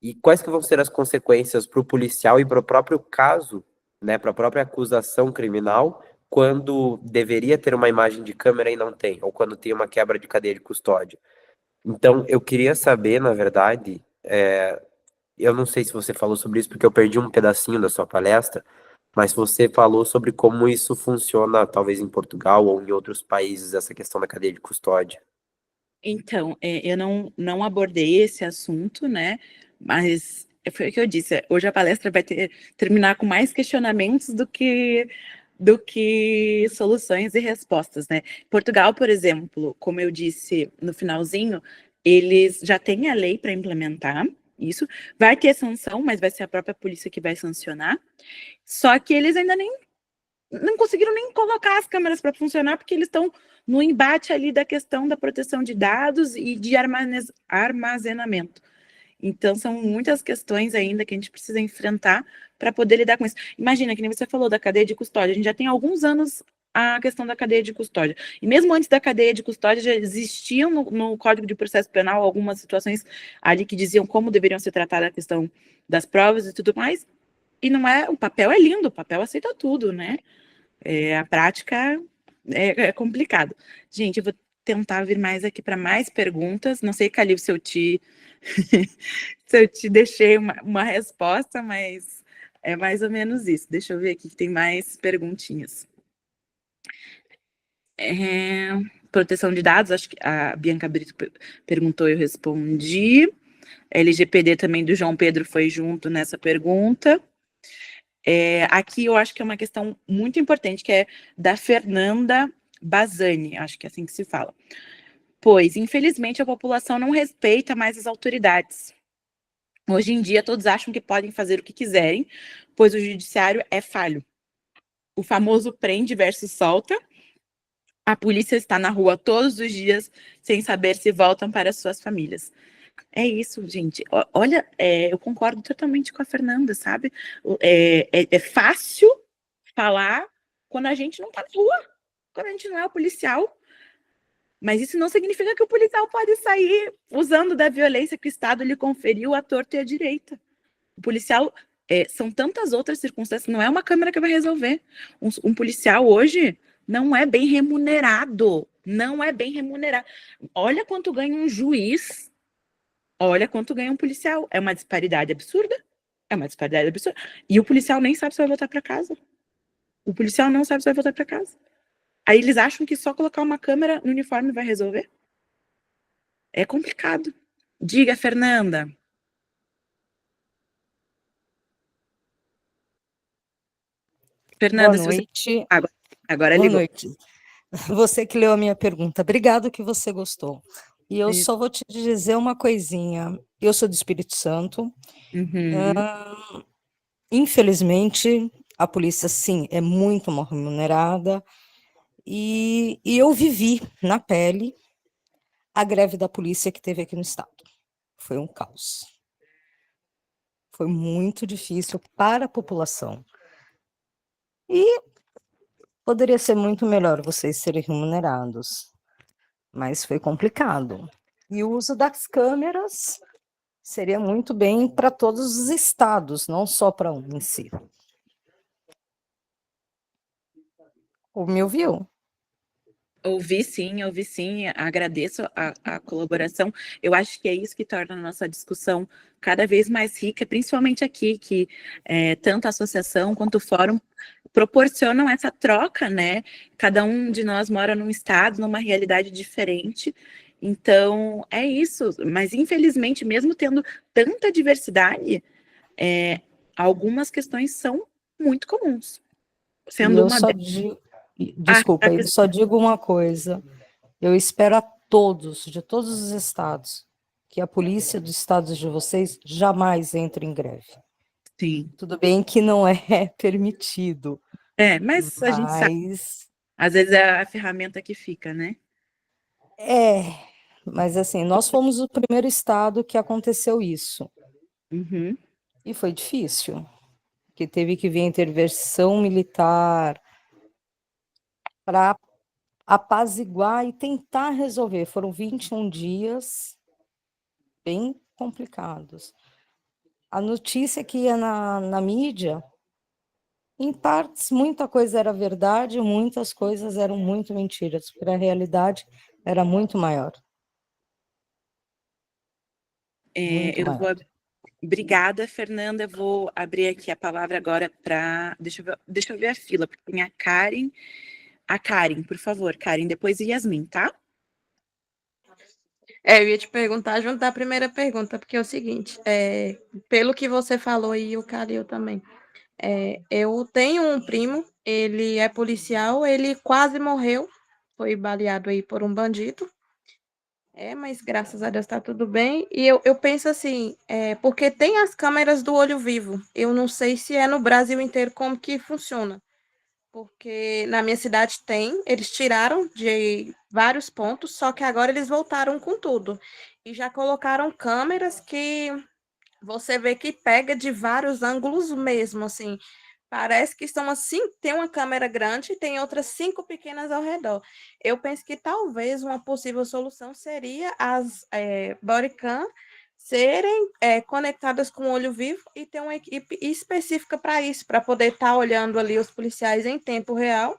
E quais que vão ser as consequências para o policial e para o próprio caso, né, para a própria acusação criminal, quando deveria ter uma imagem de câmera e não tem, ou quando tem uma quebra de cadeia de custódia. Então, eu queria saber, na verdade, eu não sei se você falou sobre isso, porque eu perdi um pedacinho da sua palestra, mas você falou sobre como isso funciona, talvez em Portugal ou em outros países, essa questão da cadeia de custódia. Então, eu não abordei esse assunto, né? Mas foi o que eu disse. Hoje a palestra vai terminar com mais questionamentos do que soluções e respostas, né? Portugal, por exemplo, como eu disse no finalzinho, eles já têm a lei para implementar isso. Vai ter sanção, mas vai ser a própria polícia que vai sancionar. Só que eles ainda não conseguiram nem colocar as câmeras para funcionar, porque eles estão no embate ali da questão da proteção de dados e de armazenamento. Então, são muitas questões ainda que a gente precisa enfrentar para poder lidar com isso. Imagina, que nem você falou da cadeia de custódia, a gente já tem alguns anos a questão da cadeia de custódia. E mesmo antes da cadeia de custódia, já existiam no Código de Processo Penal algumas situações ali que diziam como deveriam ser tratada a questão das provas e tudo mais. E não é, o papel é lindo, o papel aceita tudo, né? A prática é complicado. Gente, eu vou tentar vir mais aqui para mais perguntas. Não sei, Calil, se eu te se eu te deixei uma resposta, mas é mais ou menos isso. Deixa eu ver aqui que tem mais perguntinhas. Proteção de dados, acho que a Bianca Brito perguntou, eu respondi. LGPD também do João Pedro foi junto nessa pergunta. Aqui eu acho que é uma questão muito importante, que é da Fernanda Bazani, acho que é assim que se fala. Pois, infelizmente, a população não respeita mais as autoridades. Hoje em dia, todos acham que podem fazer o que quiserem, pois o judiciário é falho. O famoso prende versus solta. A polícia está na rua todos os dias, sem saber se voltam para suas famílias. É isso, gente. Olha, eu concordo totalmente com a Fernanda, sabe? É fácil falar quando a gente não tá na rua, quando a gente não é o policial. Mas isso não significa que o policial pode sair usando da violência que o Estado lhe conferiu à torta e à direita. O policial, são tantas outras circunstâncias, não é uma câmera que vai resolver. Um policial hoje não é bem remunerado. Não é bem remunerado. Olha quanto ganha um juiz. Olha quanto ganha um policial. É uma disparidade absurda. É uma disparidade absurda. E o policial nem sabe se vai voltar para casa. O policial não sabe se vai voltar para casa. Aí eles acham que só colocar uma câmera no uniforme vai resolver. É complicado. Diga, Fernanda. Fernanda, Boa se você... noite. Agora Boa ligou. noite. Você que leu a minha pergunta. Obrigado que você gostou. E eu só vou te dizer uma coisinha. Eu sou do Espírito Santo. Uhum. Infelizmente, a polícia, sim, é muito mal remunerada. E eu vivi na pele a greve da polícia que teve aqui no estado. Foi um caos. Foi muito difícil para a população. E poderia ser muito melhor vocês serem remunerados, mas foi complicado. E o uso das câmeras seria muito bem para todos os estados, não só para um em si. Me ouviu? Ouvi sim, agradeço a colaboração. Eu acho que é isso que torna a nossa discussão cada vez mais rica, principalmente aqui, que tanto a associação quanto o fórum proporcionam essa troca, né? Cada um de nós mora num estado, numa realidade diferente, então é isso. Mas infelizmente, mesmo tendo tanta diversidade, algumas questões são muito comuns. Sendo eu uma só delas. digo, desculpa, eu só digo uma coisa. Eu espero a todos, de todos os estados, que a polícia dos estados de vocês jamais entre em greve. Sim. Tudo bem que não é permitido. Mas a gente sabe. Às vezes é a ferramenta que fica, né? Mas assim, nós fomos o primeiro estado que aconteceu isso. Uhum. E foi difícil, que teve que vir a intervenção militar para apaziguar e tentar resolver. Foram 21 dias bem complicados. A notícia que ia na mídia, em partes, muita coisa era verdade, muitas coisas eram muito mentiras, porque a realidade era muito maior. Eu vou Obrigada, Fernanda. Eu vou abrir aqui a palavra agora para... Deixa eu ver a fila, porque tem a Karen. A Karen, por favor, Karen, depois Yasmin, tá? Eu ia te perguntar junto da primeira pergunta, porque é o seguinte, pelo que você falou e o Calil também, eu tenho um primo, ele é policial, ele quase morreu, foi baleado aí por um bandido, mas graças a Deus tá tudo bem, e eu penso assim, porque tem as câmeras do olho vivo, eu não sei se é no Brasil inteiro como que funciona, porque na minha cidade tem, eles tiraram de vários pontos, só que agora eles voltaram com tudo. E já colocaram câmeras que você vê que pega de vários ângulos mesmo, assim. Parece que são assim, tem uma câmera grande e tem outras 5 pequenas ao redor. Eu penso que talvez uma possível solução seria as bodycam serem conectadas com o olho vivo e ter uma equipe específica para isso, para poder estar olhando ali os policiais em tempo real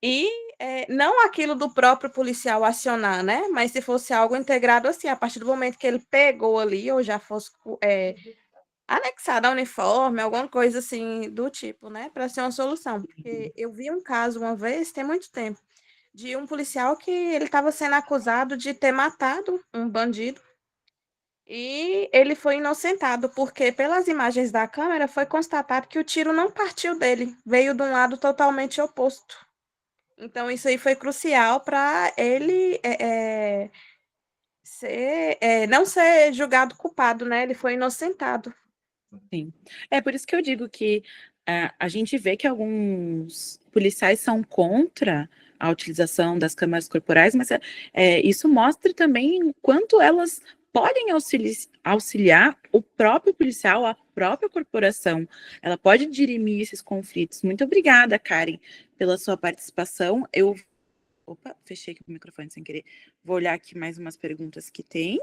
e não aquilo do próprio policial acionar, né? Mas se fosse algo integrado assim, a partir do momento que ele pegou ali, ou já fosse anexado ao uniforme, alguma coisa assim do tipo, né? Para ser uma solução. Porque eu vi um caso uma vez, tem muito tempo, de um policial que ele estava sendo acusado de ter matado um bandido e ele foi inocentado, porque pelas imagens da câmera foi constatado que o tiro não partiu dele, veio de um lado totalmente oposto. Então, isso aí foi crucial para ele não ser julgado culpado, né? Ele foi inocentado. Sim. É por isso que eu digo que a gente vê que alguns policiais são contra a utilização das câmeras corporais, mas isso mostra também o quanto elas podem auxiliar o próprio policial, a própria corporação. Ela pode dirimir esses conflitos. Muito obrigada, Karen, pela sua participação. Opa, fechei aqui o microfone sem querer. Vou olhar aqui mais umas perguntas que tem.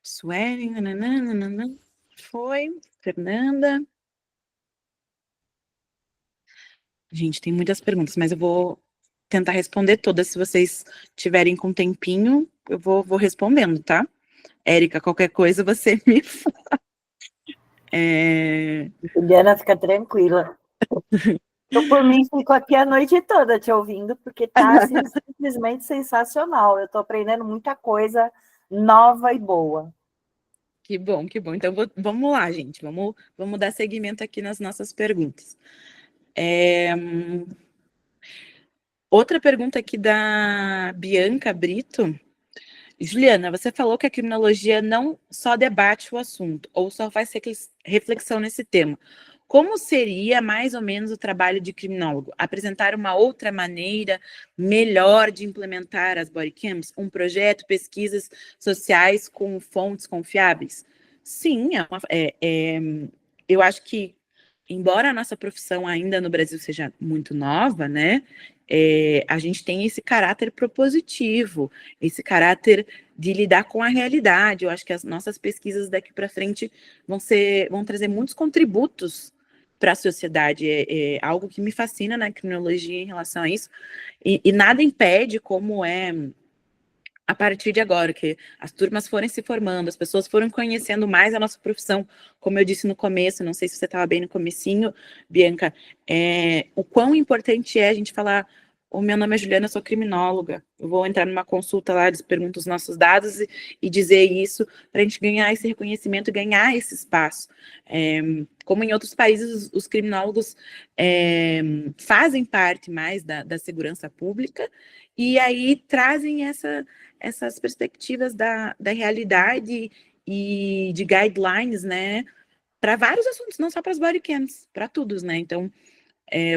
Suelen, nananana, foi, Fernanda. Gente, tem muitas perguntas, mas eu vou tentar responder todas. Se vocês tiverem com tempinho, eu vou respondendo, tá? Érica, qualquer coisa você me fala. Juliana, fica tranquila. Eu, por mim, fico aqui a noite toda te ouvindo, porque tá assim, simplesmente sensacional. Eu tô aprendendo muita coisa nova e boa. Que bom, que bom. Então, vamos lá, gente. Vamos dar seguimento aqui nas nossas perguntas. Outra pergunta aqui da Bianca Brito. Juliana, você falou que a criminologia não só debate o assunto, ou só faz reflexão nesse tema. Como seria, mais ou menos, o trabalho de criminólogo? Apresentar uma outra maneira melhor de implementar as bodycams? Um projeto, pesquisas sociais com fontes confiáveis? Sim, eu acho que, embora a nossa profissão ainda no Brasil seja muito nova, né? A gente tem esse caráter propositivo, esse caráter de lidar com a realidade. Eu acho que as nossas pesquisas daqui para frente vão trazer muitos contributos para a sociedade. É algo que me fascina na criminologia em relação a isso, e nada impede, como a partir de agora, que as turmas forem se formando, as pessoas foram conhecendo mais a nossa profissão, como eu disse no começo, não sei se você estava bem no comecinho, Bianca, o quão importante é a gente falar: o meu nome é Juliana, eu sou criminóloga, eu vou entrar numa consulta lá, eles perguntam os nossos dados e dizer isso, para a gente ganhar esse reconhecimento, ganhar esse espaço. Como em outros países, os criminólogos fazem parte mais da segurança pública, e aí trazem essas perspectivas da realidade e de guidelines, né, para vários assuntos, não só para as bodycams, para todos, né? Então,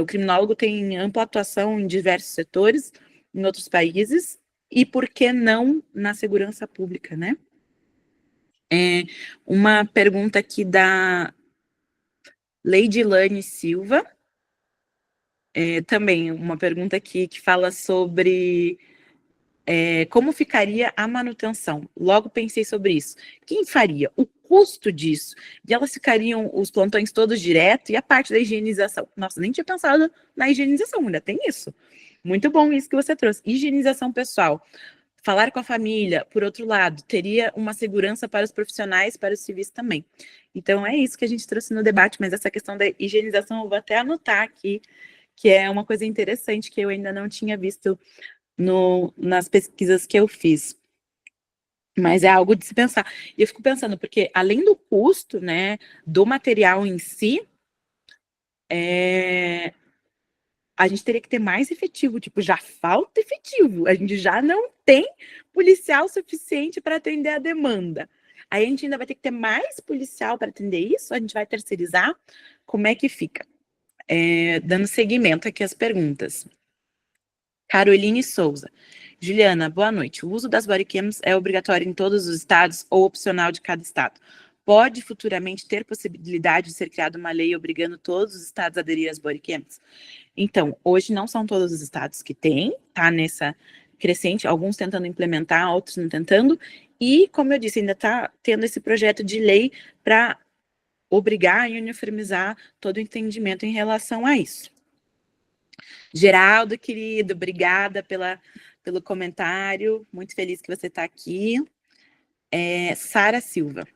o criminólogo tem ampla atuação em diversos setores, em outros países, e por que não na segurança pública, né? Uma pergunta aqui da Leidilane Silva, também uma pergunta aqui que fala sobre como ficaria a manutenção. Logo pensei sobre isso. Quem faria? O custo disso? E elas ficariam os plantões todos direto e a parte da higienização? Nossa, nem tinha pensado na higienização, ainda tem isso. Muito bom isso que você trouxe. Higienização pessoal. Falar com a família, por outro lado, teria uma segurança para os profissionais, para os civis também. Então, é isso que a gente trouxe no debate, mas essa questão da higienização, eu vou até anotar aqui, que é uma coisa interessante que eu ainda não tinha visto nas pesquisas que eu fiz. Mas é algo de se pensar. E eu fico pensando, porque além do custo, né, do material em si, a gente teria que ter mais efetivo, tipo, já falta efetivo, a gente já não tem policial suficiente para atender a demanda. Aí a gente ainda vai ter que ter mais policial para atender isso, a gente vai terceirizar, como é que fica? Dando seguimento aqui às perguntas. Caroline Souza. Juliana, boa noite. O uso das bodycams é obrigatório em todos os estados ou opcional de cada estado? Pode futuramente ter possibilidade de ser criada uma lei obrigando todos os estados a aderir às bodycams? Então, hoje não são todos os estados que têm, tá nessa crescente, alguns tentando implementar, outros não tentando, e, como eu disse, ainda está tendo esse projeto de lei para obrigar e uniformizar todo o entendimento em relação a isso. Geraldo, querido, obrigada pelo comentário, muito feliz que você está aqui. Sara Silva.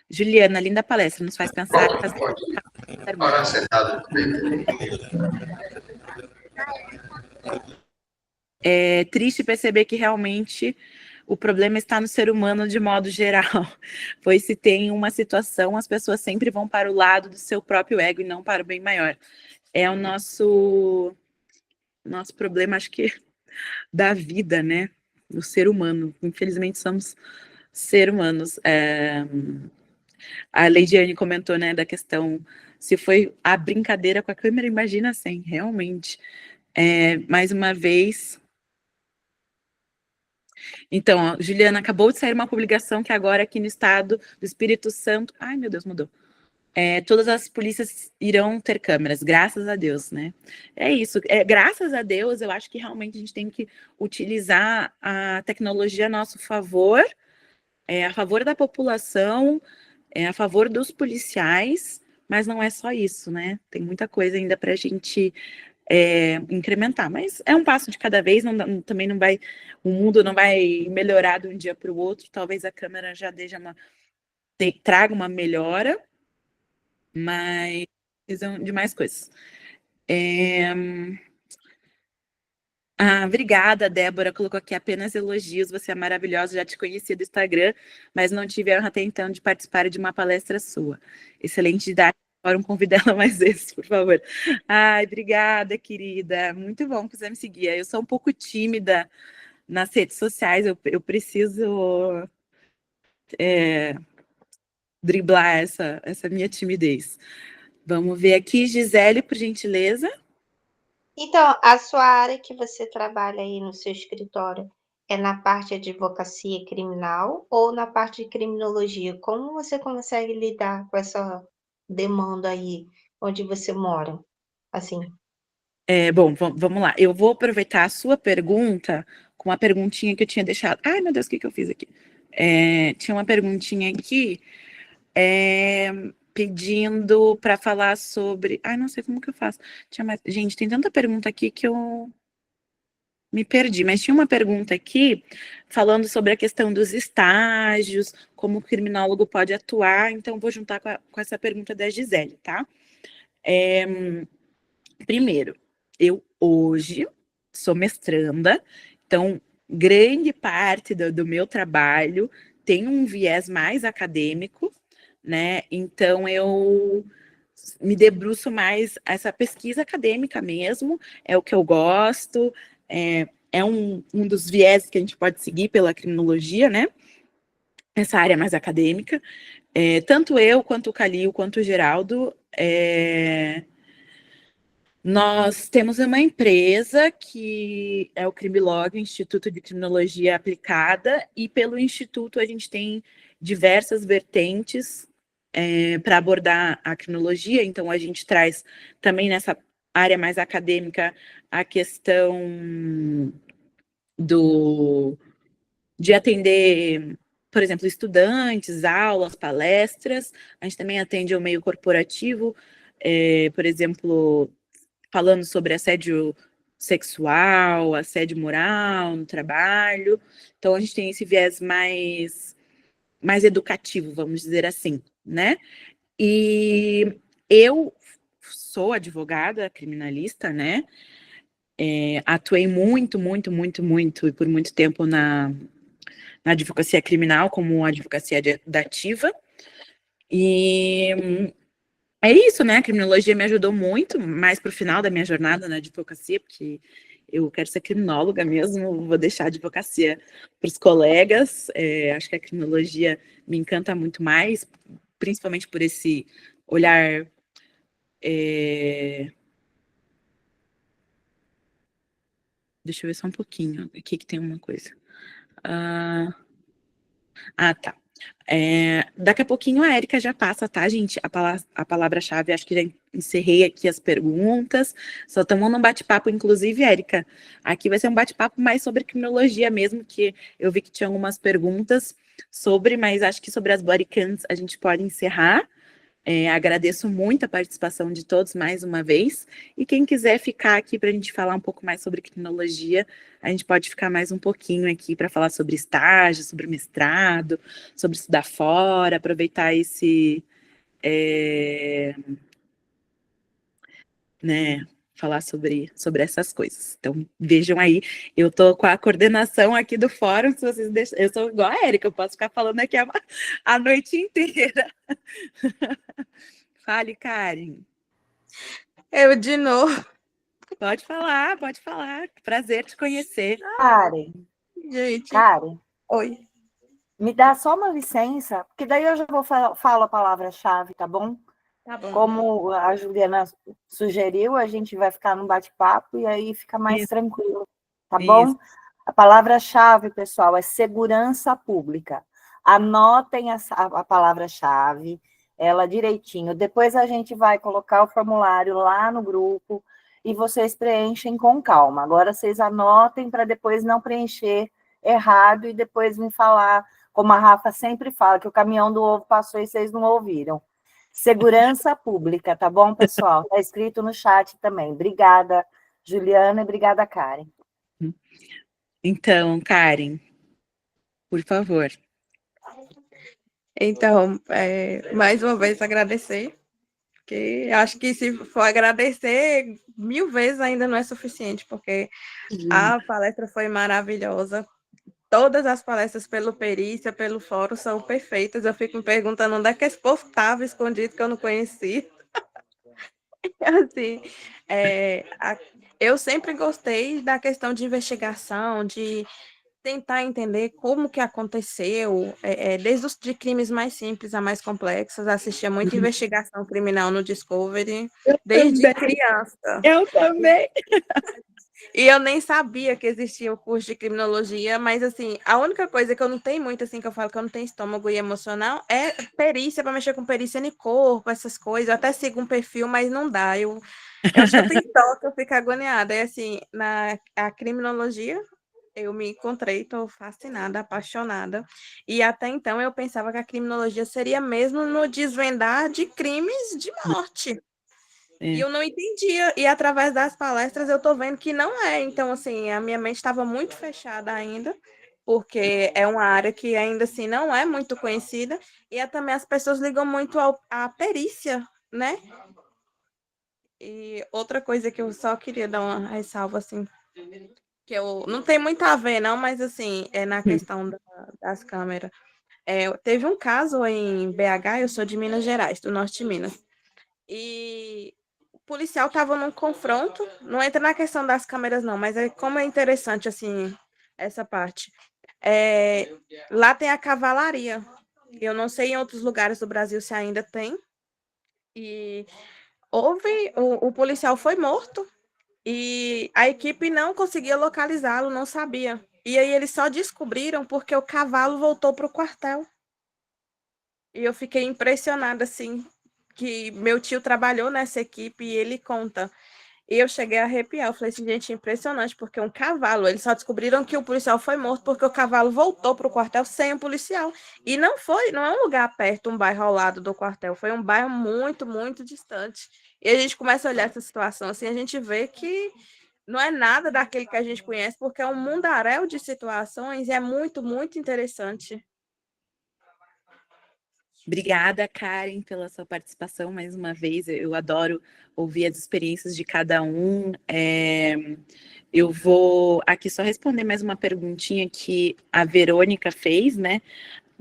Juliana, linda palestra, nos faz pensar... É triste perceber que realmente o problema está no ser humano de modo geral, pois se tem uma situação, as pessoas sempre vão para o lado do seu próprio ego e não para o bem maior. É o nosso problema, acho que, da vida, né? Do ser humano. Infelizmente, somos seres humanos. A Leidiane comentou, né, da questão, se foi a brincadeira com a câmera, imagina sem, realmente. Mais uma vez... Então, ó, Juliana, acabou de sair uma publicação que agora aqui no estado do Espírito Santo... Ai, meu Deus, mudou. Todas as polícias irão ter câmeras, graças a Deus, né? É isso, graças a Deus, eu acho que realmente a gente tem que utilizar a tecnologia a nosso favor, a favor da população, a favor dos policiais, mas não é só isso, né? Tem muita coisa ainda para a gente incrementar, mas é um passo de cada vez, também não vai, o mundo não vai melhorar de um dia para o outro, talvez a câmera já traga uma melhora, mas precisam de mais coisas. Obrigada, Débora, colocou aqui apenas elogios, você é maravilhosa, já te conheci do Instagram, mas não tive até então de participar de uma palestra sua. Excelente didática, um convida ela mais vezes, por favor. Ai, obrigada, querida, muito bom que você me seguia. Eu sou um pouco tímida nas redes sociais, eu preciso driblar essa minha timidez. Vamos ver aqui, Gisele, por gentileza. Então, a sua área que você trabalha aí no seu escritório é na parte de advocacia criminal ou na parte de criminologia? Como você consegue lidar com essa demanda aí onde você mora? Assim. Bom, vamos lá. Eu vou aproveitar a sua pergunta com uma perguntinha que eu tinha deixado. Ai, meu Deus, o que eu fiz aqui? Tinha uma perguntinha aqui pedindo para falar sobre... Ai, não sei como que eu faço. Gente, tem tanta pergunta aqui que eu me perdi, mas tinha uma pergunta aqui falando sobre a questão dos estágios, como o criminólogo pode atuar, então vou juntar com essa pergunta da Gisele, tá? Primeiro, eu hoje sou mestranda, então grande parte do meu trabalho tem um viés mais acadêmico, né? Então eu me debruço mais essa pesquisa acadêmica mesmo, é o que eu gosto, é um dos viés que a gente pode seguir pela criminologia, né? Essa área mais acadêmica. Tanto eu, quanto o Calil, quanto o Geraldo, nós temos uma empresa que é o Criminolog, Instituto de Criminologia Aplicada, e pelo Instituto a gente tem diversas vertentes para abordar a criminologia, então a gente traz também nessa área mais acadêmica a questão de atender, por exemplo, estudantes, aulas, palestras, a gente também atende ao meio corporativo, por exemplo, falando sobre assédio sexual, assédio moral no trabalho. Então, a gente tem esse viés mais educativo, vamos dizer assim, né? E eu sou advogada criminalista, né? Atuei muito, e por muito tempo na advocacia criminal, como advocacia dativa. E é isso, né? A criminologia me ajudou muito, mais para o final da minha jornada na advocacia, porque eu quero ser criminóloga mesmo, vou deixar a advocacia para os colegas. Acho que a criminologia me encanta muito mais, principalmente por esse olhar. Deixa eu ver só um pouquinho. Aqui que tem uma coisa. Tá. Daqui a pouquinho a Érica já passa, tá, gente? A palavra-chave, acho que já encerrei aqui as perguntas. Só estamos num bate-papo, inclusive, Érica. Aqui vai ser um bate-papo mais sobre criminologia mesmo, que eu vi que tinha algumas perguntas sobre, mas acho que sobre as body cams a gente pode encerrar. Agradeço muito a participação de todos mais uma vez. E quem quiser ficar aqui para a gente falar um pouco mais sobre criminologia, a gente pode ficar mais um pouquinho aqui para falar sobre estágio, sobre mestrado, sobre estudar fora, aproveitar esse. Né, falar sobre essas coisas. Então, vejam aí, eu tô com a coordenação aqui do fórum, se vocês deixam, eu sou igual a Érica, eu posso ficar falando aqui a noite inteira. Fale, Karen. Eu de novo. Pode falar. Prazer te conhecer. Karen, Gente. Karen, Oi. me dá só uma licença, porque daí eu já falo a palavra-chave, tá bom? Tá bom. Como a Juliana sugeriu, a gente vai ficar no bate-papo e aí fica mais tranquilo, tá bom? A palavra-chave, pessoal, é segurança pública. Anotem a palavra-chave, ela direitinho. Depois a gente vai colocar o formulário lá no grupo e vocês preenchem com calma. Agora vocês anotem para depois não preencher errado e depois me falar, como a Rafa sempre fala, que o caminhão do ovo passou e vocês não ouviram. Segurança pública, tá bom, pessoal? Está escrito no chat também. Obrigada, Juliana, e obrigada, Karen. Então, Karen, por favor. Então, mais uma vez agradecer, porque acho que se for agradecer 1000 vezes ainda não é suficiente, porque a palestra foi maravilhosa. Todas as palestras pelo Perícia, pelo Fórum, são perfeitas. Eu fico me perguntando onde é que esse povo estava escondido que eu não conheci. Assim, eu sempre gostei da questão de investigação, de tentar entender como que aconteceu, desde os de crimes mais simples a mais complexos. Assistia muita investigação criminal no Discovery, desde criança. Eu também. E eu nem sabia que existia o curso de criminologia, mas, assim, a única coisa que eu não tenho muito, assim, que eu falo que eu não tenho estômago e emocional, é perícia, para mexer com perícia no corpo, essas coisas. Eu até sigo um perfil, mas não dá. Eu acho que eu tenho toque, eu fico agoniada. É assim, a criminologia, eu me encontrei, estou fascinada, apaixonada. E até então eu pensava que a criminologia seria mesmo no desvendar de crimes de morte. E eu não entendia, e através das palestras eu estou vendo que não é. Então, assim, a minha mente estava muito fechada ainda, porque é uma área que ainda assim não é muito conhecida, e também as pessoas ligam muito à perícia, né? E outra coisa que eu só queria dar uma ressalva, assim, que eu não tem muito a ver, não, mas assim, é na questão das câmeras. Teve um caso em BH, eu sou de Minas Gerais, do norte de Minas, e o policial estava num confronto, não entra na questão das câmeras não, mas como é interessante, assim, essa parte. Lá tem a cavalaria, eu não sei em outros lugares do Brasil se ainda tem, e o policial foi morto, e a equipe não conseguia localizá-lo, não sabia. E aí eles só descobriram porque o cavalo voltou para o quartel. E eu fiquei impressionada, assim, que meu tio trabalhou nessa equipe e ele conta. E eu cheguei a arrepiar. Eu falei assim, gente, impressionante, porque um cavalo, eles só descobriram que o policial foi morto porque o cavalo voltou para o quartel sem o policial. E não é um lugar perto, um bairro ao lado do quartel, foi um bairro muito, muito distante. E a gente começa a olhar essa situação assim, a gente vê que não é nada daquele que a gente conhece, porque é um mundaréu de situações e é muito, muito interessante. Obrigada, Karen, pela sua participação mais uma vez. Eu adoro ouvir as experiências de cada um. Eu vou aqui só responder mais uma perguntinha que a Verônica fez, né?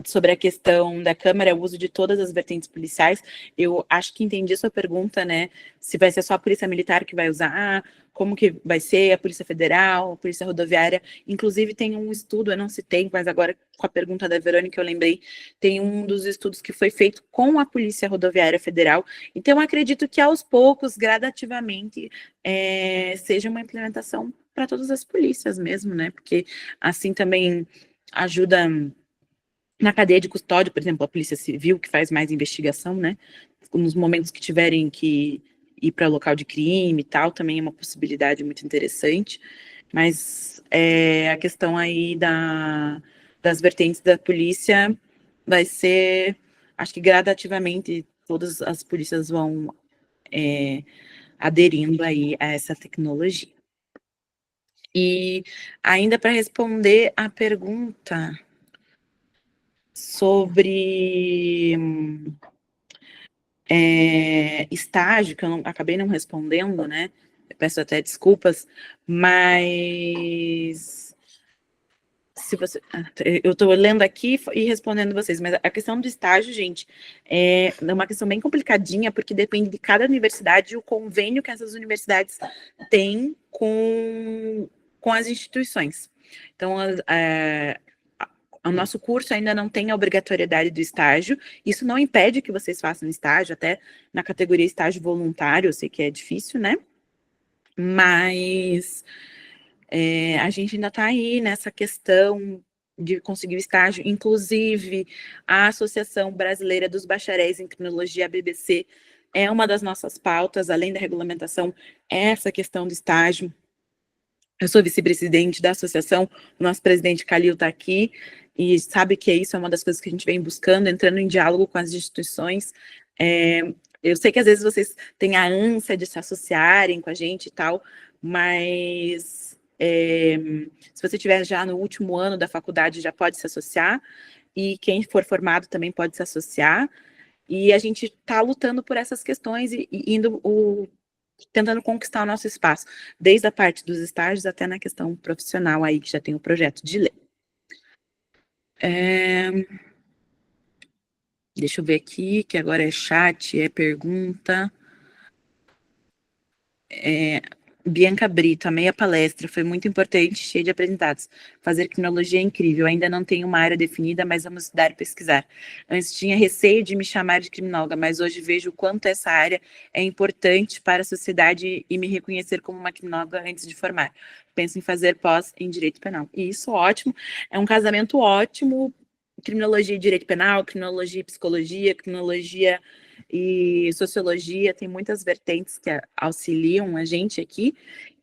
Sobre a questão da Câmara, o uso de todas as vertentes policiais. Eu acho que entendi a sua pergunta, né? Se vai ser só a Polícia Militar que vai usar, como que vai ser a Polícia Federal, a Polícia Rodoviária. Inclusive, tem um estudo, eu não citei, mas agora com a pergunta da Verônica eu lembrei, tem um dos estudos que foi feito com a Polícia Rodoviária Federal. Então, eu acredito que aos poucos, gradativamente, seja uma implementação para todas as polícias mesmo, né? Porque assim também ajuda na cadeia de custódia, por exemplo, a Polícia Civil, que faz mais investigação, né? Nos momentos que tiverem que ir para local de crime e tal, também é uma possibilidade muito interessante. Mas a questão aí das vertentes da polícia vai ser, acho que gradativamente, todas as polícias vão aderindo aí a essa tecnologia. E ainda para responder a pergunta sobre estágio, que eu acabei não respondendo, né? Eu peço até desculpas, mas se você, eu estou lendo aqui e respondendo vocês, mas a questão do estágio, gente, é uma questão bem complicadinha, porque depende de cada universidade e o convênio que essas universidades têm com as instituições. Então, o nosso curso ainda não tem a obrigatoriedade do estágio, isso não impede que vocês façam estágio, até na categoria estágio voluntário, eu sei que é difícil, né? Mas a gente ainda está aí nessa questão de conseguir o estágio, inclusive a Associação Brasileira dos Bacharéis em Criminologia, a BBC, é uma das nossas pautas, além da regulamentação, essa questão do estágio. Eu sou vice-presidente da associação, o nosso presidente Calil está aqui, e sabe que isso é uma das coisas que a gente vem buscando, entrando em diálogo com as instituições. Eu sei que às vezes vocês têm a ânsia de se associarem com a gente e tal, mas se você estiver já no último ano da faculdade, já pode se associar, e quem for formado também pode se associar, e a gente está lutando por essas questões e indo tentando conquistar o nosso espaço, desde a parte dos estágios até na questão profissional aí, que já tem o projeto de lei. Deixa eu ver aqui, que agora é chat, é pergunta. Bianca Brito, amei a palestra, foi muito importante, cheia de aprendizados. Fazer criminologia é incrível, ainda não tenho uma área definida, mas vamos estudar e pesquisar. Antes tinha receio de me chamar de criminóloga, mas hoje vejo o quanto essa área é importante para a sociedade e me reconhecer como uma criminóloga antes de formar. Penso em fazer pós em Direito Penal. E isso, ótimo, é um casamento ótimo, criminologia e Direito Penal, criminologia e Psicologia, criminologia e Sociologia, tem muitas vertentes que auxiliam a gente aqui,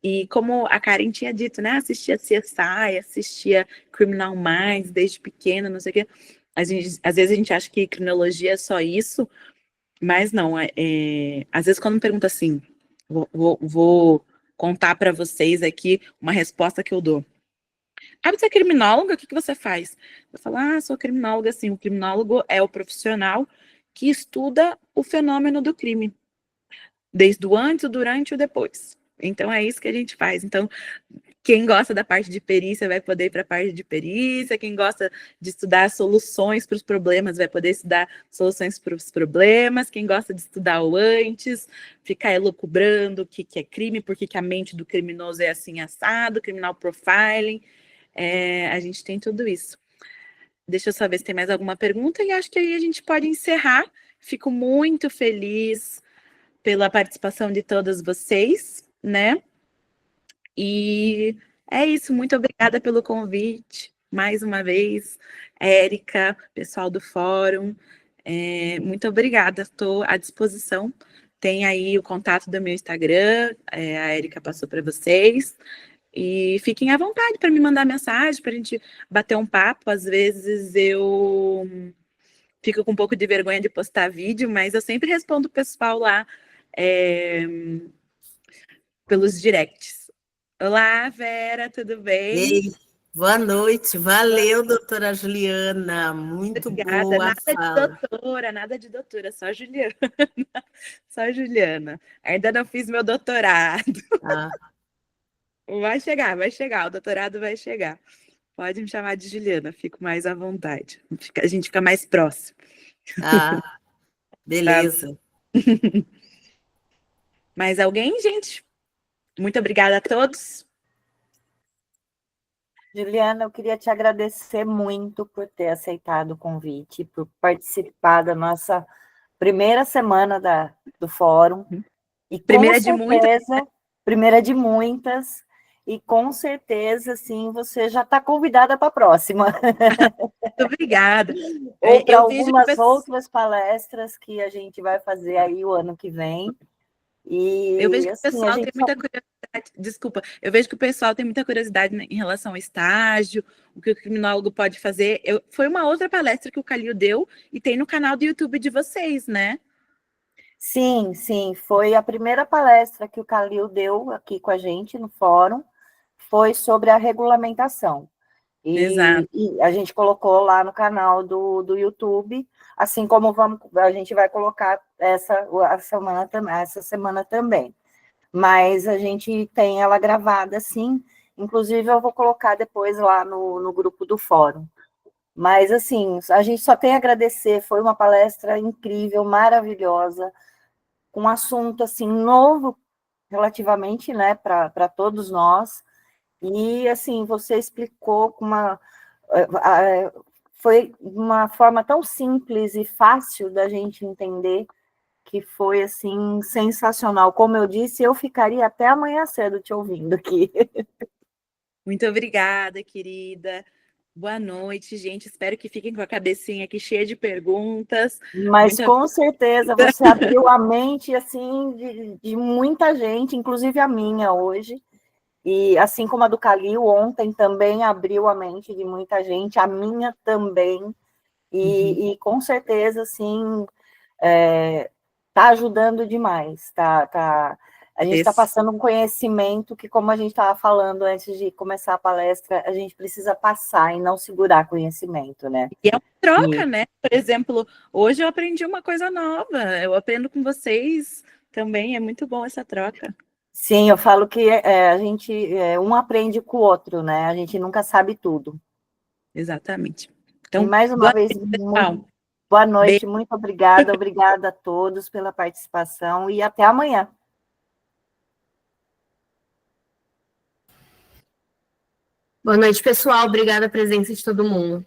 e como a Karen tinha dito, né, assistia CSI, assistia Criminal Minds desde pequena, não sei o quê, às vezes a gente acha que criminologia é só isso, mas não, às vezes quando me pergunta assim, vou contar para vocês aqui uma resposta que eu dou. Você é criminóloga? O que você faz? Eu falo, sou criminóloga, sim. O criminólogo é o profissional que estuda o fenômeno do crime, desde o antes, o durante e o depois. Então, é isso que a gente faz. Então, quem gosta da parte de perícia vai poder ir para a parte de perícia, quem gosta de estudar soluções para os problemas vai poder estudar soluções para os problemas, quem gosta de estudar o antes, ficar elucubrando o que é crime, por que a mente do criminoso é assim assado, criminal profiling, a gente tem tudo isso. Deixa eu só ver se tem mais alguma pergunta e acho que aí a gente pode encerrar. Fico muito feliz pela participação de todas vocês, né? E é isso, muito obrigada pelo convite, mais uma vez, Érica, pessoal do fórum, muito obrigada, estou à disposição. Tem aí o contato do meu Instagram, a Érica passou para vocês. E fiquem à vontade para me mandar mensagem, para a gente bater um papo. Às vezes eu fico com um pouco de vergonha de postar vídeo, mas eu sempre respondo o pessoal lá pelos directs. Olá, Vera, tudo bem? Ei, boa noite. Valeu, doutora Juliana. Muito Obrigada. boa a fala. Nada de doutora, só Juliana. Só Juliana. Ainda não fiz meu doutorado. Ah, Vai chegar, o doutorado vai chegar. Pode me chamar de Juliana, fico mais à vontade. A gente fica mais próximo. ah, beleza. Mais alguém, gente? Muito obrigada a todos. Juliana, eu queria te agradecer muito por ter aceitado o convite, por participar da nossa primeira semana do fórum. E Primeira com de muitas, certeza, primeira de muitas, e com certeza, sim, você já está convidada para a próxima. Muito obrigada. Ou para Eu vejo que o algumas pessoal... outras palestras que a gente vai fazer aí o ano que vem. Eu vejo E que o assim, a pessoal tem gente muita curiosidade. Desculpa, eu vejo que o pessoal tem muita curiosidade em relação ao estágio, o que o criminólogo pode fazer. Foi uma outra palestra que o Calil deu e tem no canal do YouTube de vocês, né? Sim, sim, foi a primeira palestra que o Calil deu aqui com a gente no fórum, foi sobre a regulamentação. Exato. E a gente colocou lá no canal do YouTube, assim como a gente vai colocar essa semana também. Mas a gente tem ela gravada, sim. Inclusive, eu vou colocar depois lá no grupo do fórum. Mas, assim, a gente só tem a agradecer. Foi uma palestra incrível, maravilhosa, com um assunto, assim, novo, relativamente, né, para todos nós. E, assim, você explicou com foi uma forma tão simples e fácil da gente entender, que foi, assim, sensacional. Como eu disse, eu ficaria até amanhã cedo te ouvindo aqui. Muito obrigada, querida. Boa noite, gente. Espero que fiquem com a cabecinha aqui cheia de perguntas. Mas, Muita... com certeza, você abriu a mente, assim, de muita gente, inclusive a minha hoje. E assim como a do Calil, ontem também abriu a mente de muita gente, a minha também. E com certeza, assim, está ajudando demais. A gente está passando um conhecimento que, como a gente estava falando antes de começar a palestra, a gente precisa passar e não segurar conhecimento, né? E é uma troca, né? Por exemplo, hoje eu aprendi uma coisa nova. Eu aprendo com vocês também. É muito bom essa troca. Sim, eu falo que a gente um aprende com o outro, né? A gente nunca sabe tudo. Exatamente. E Então, mais uma vez, boa noite, muito obrigada a todos pela participação e até amanhã. Boa noite, pessoal. Obrigada a presença de todo mundo.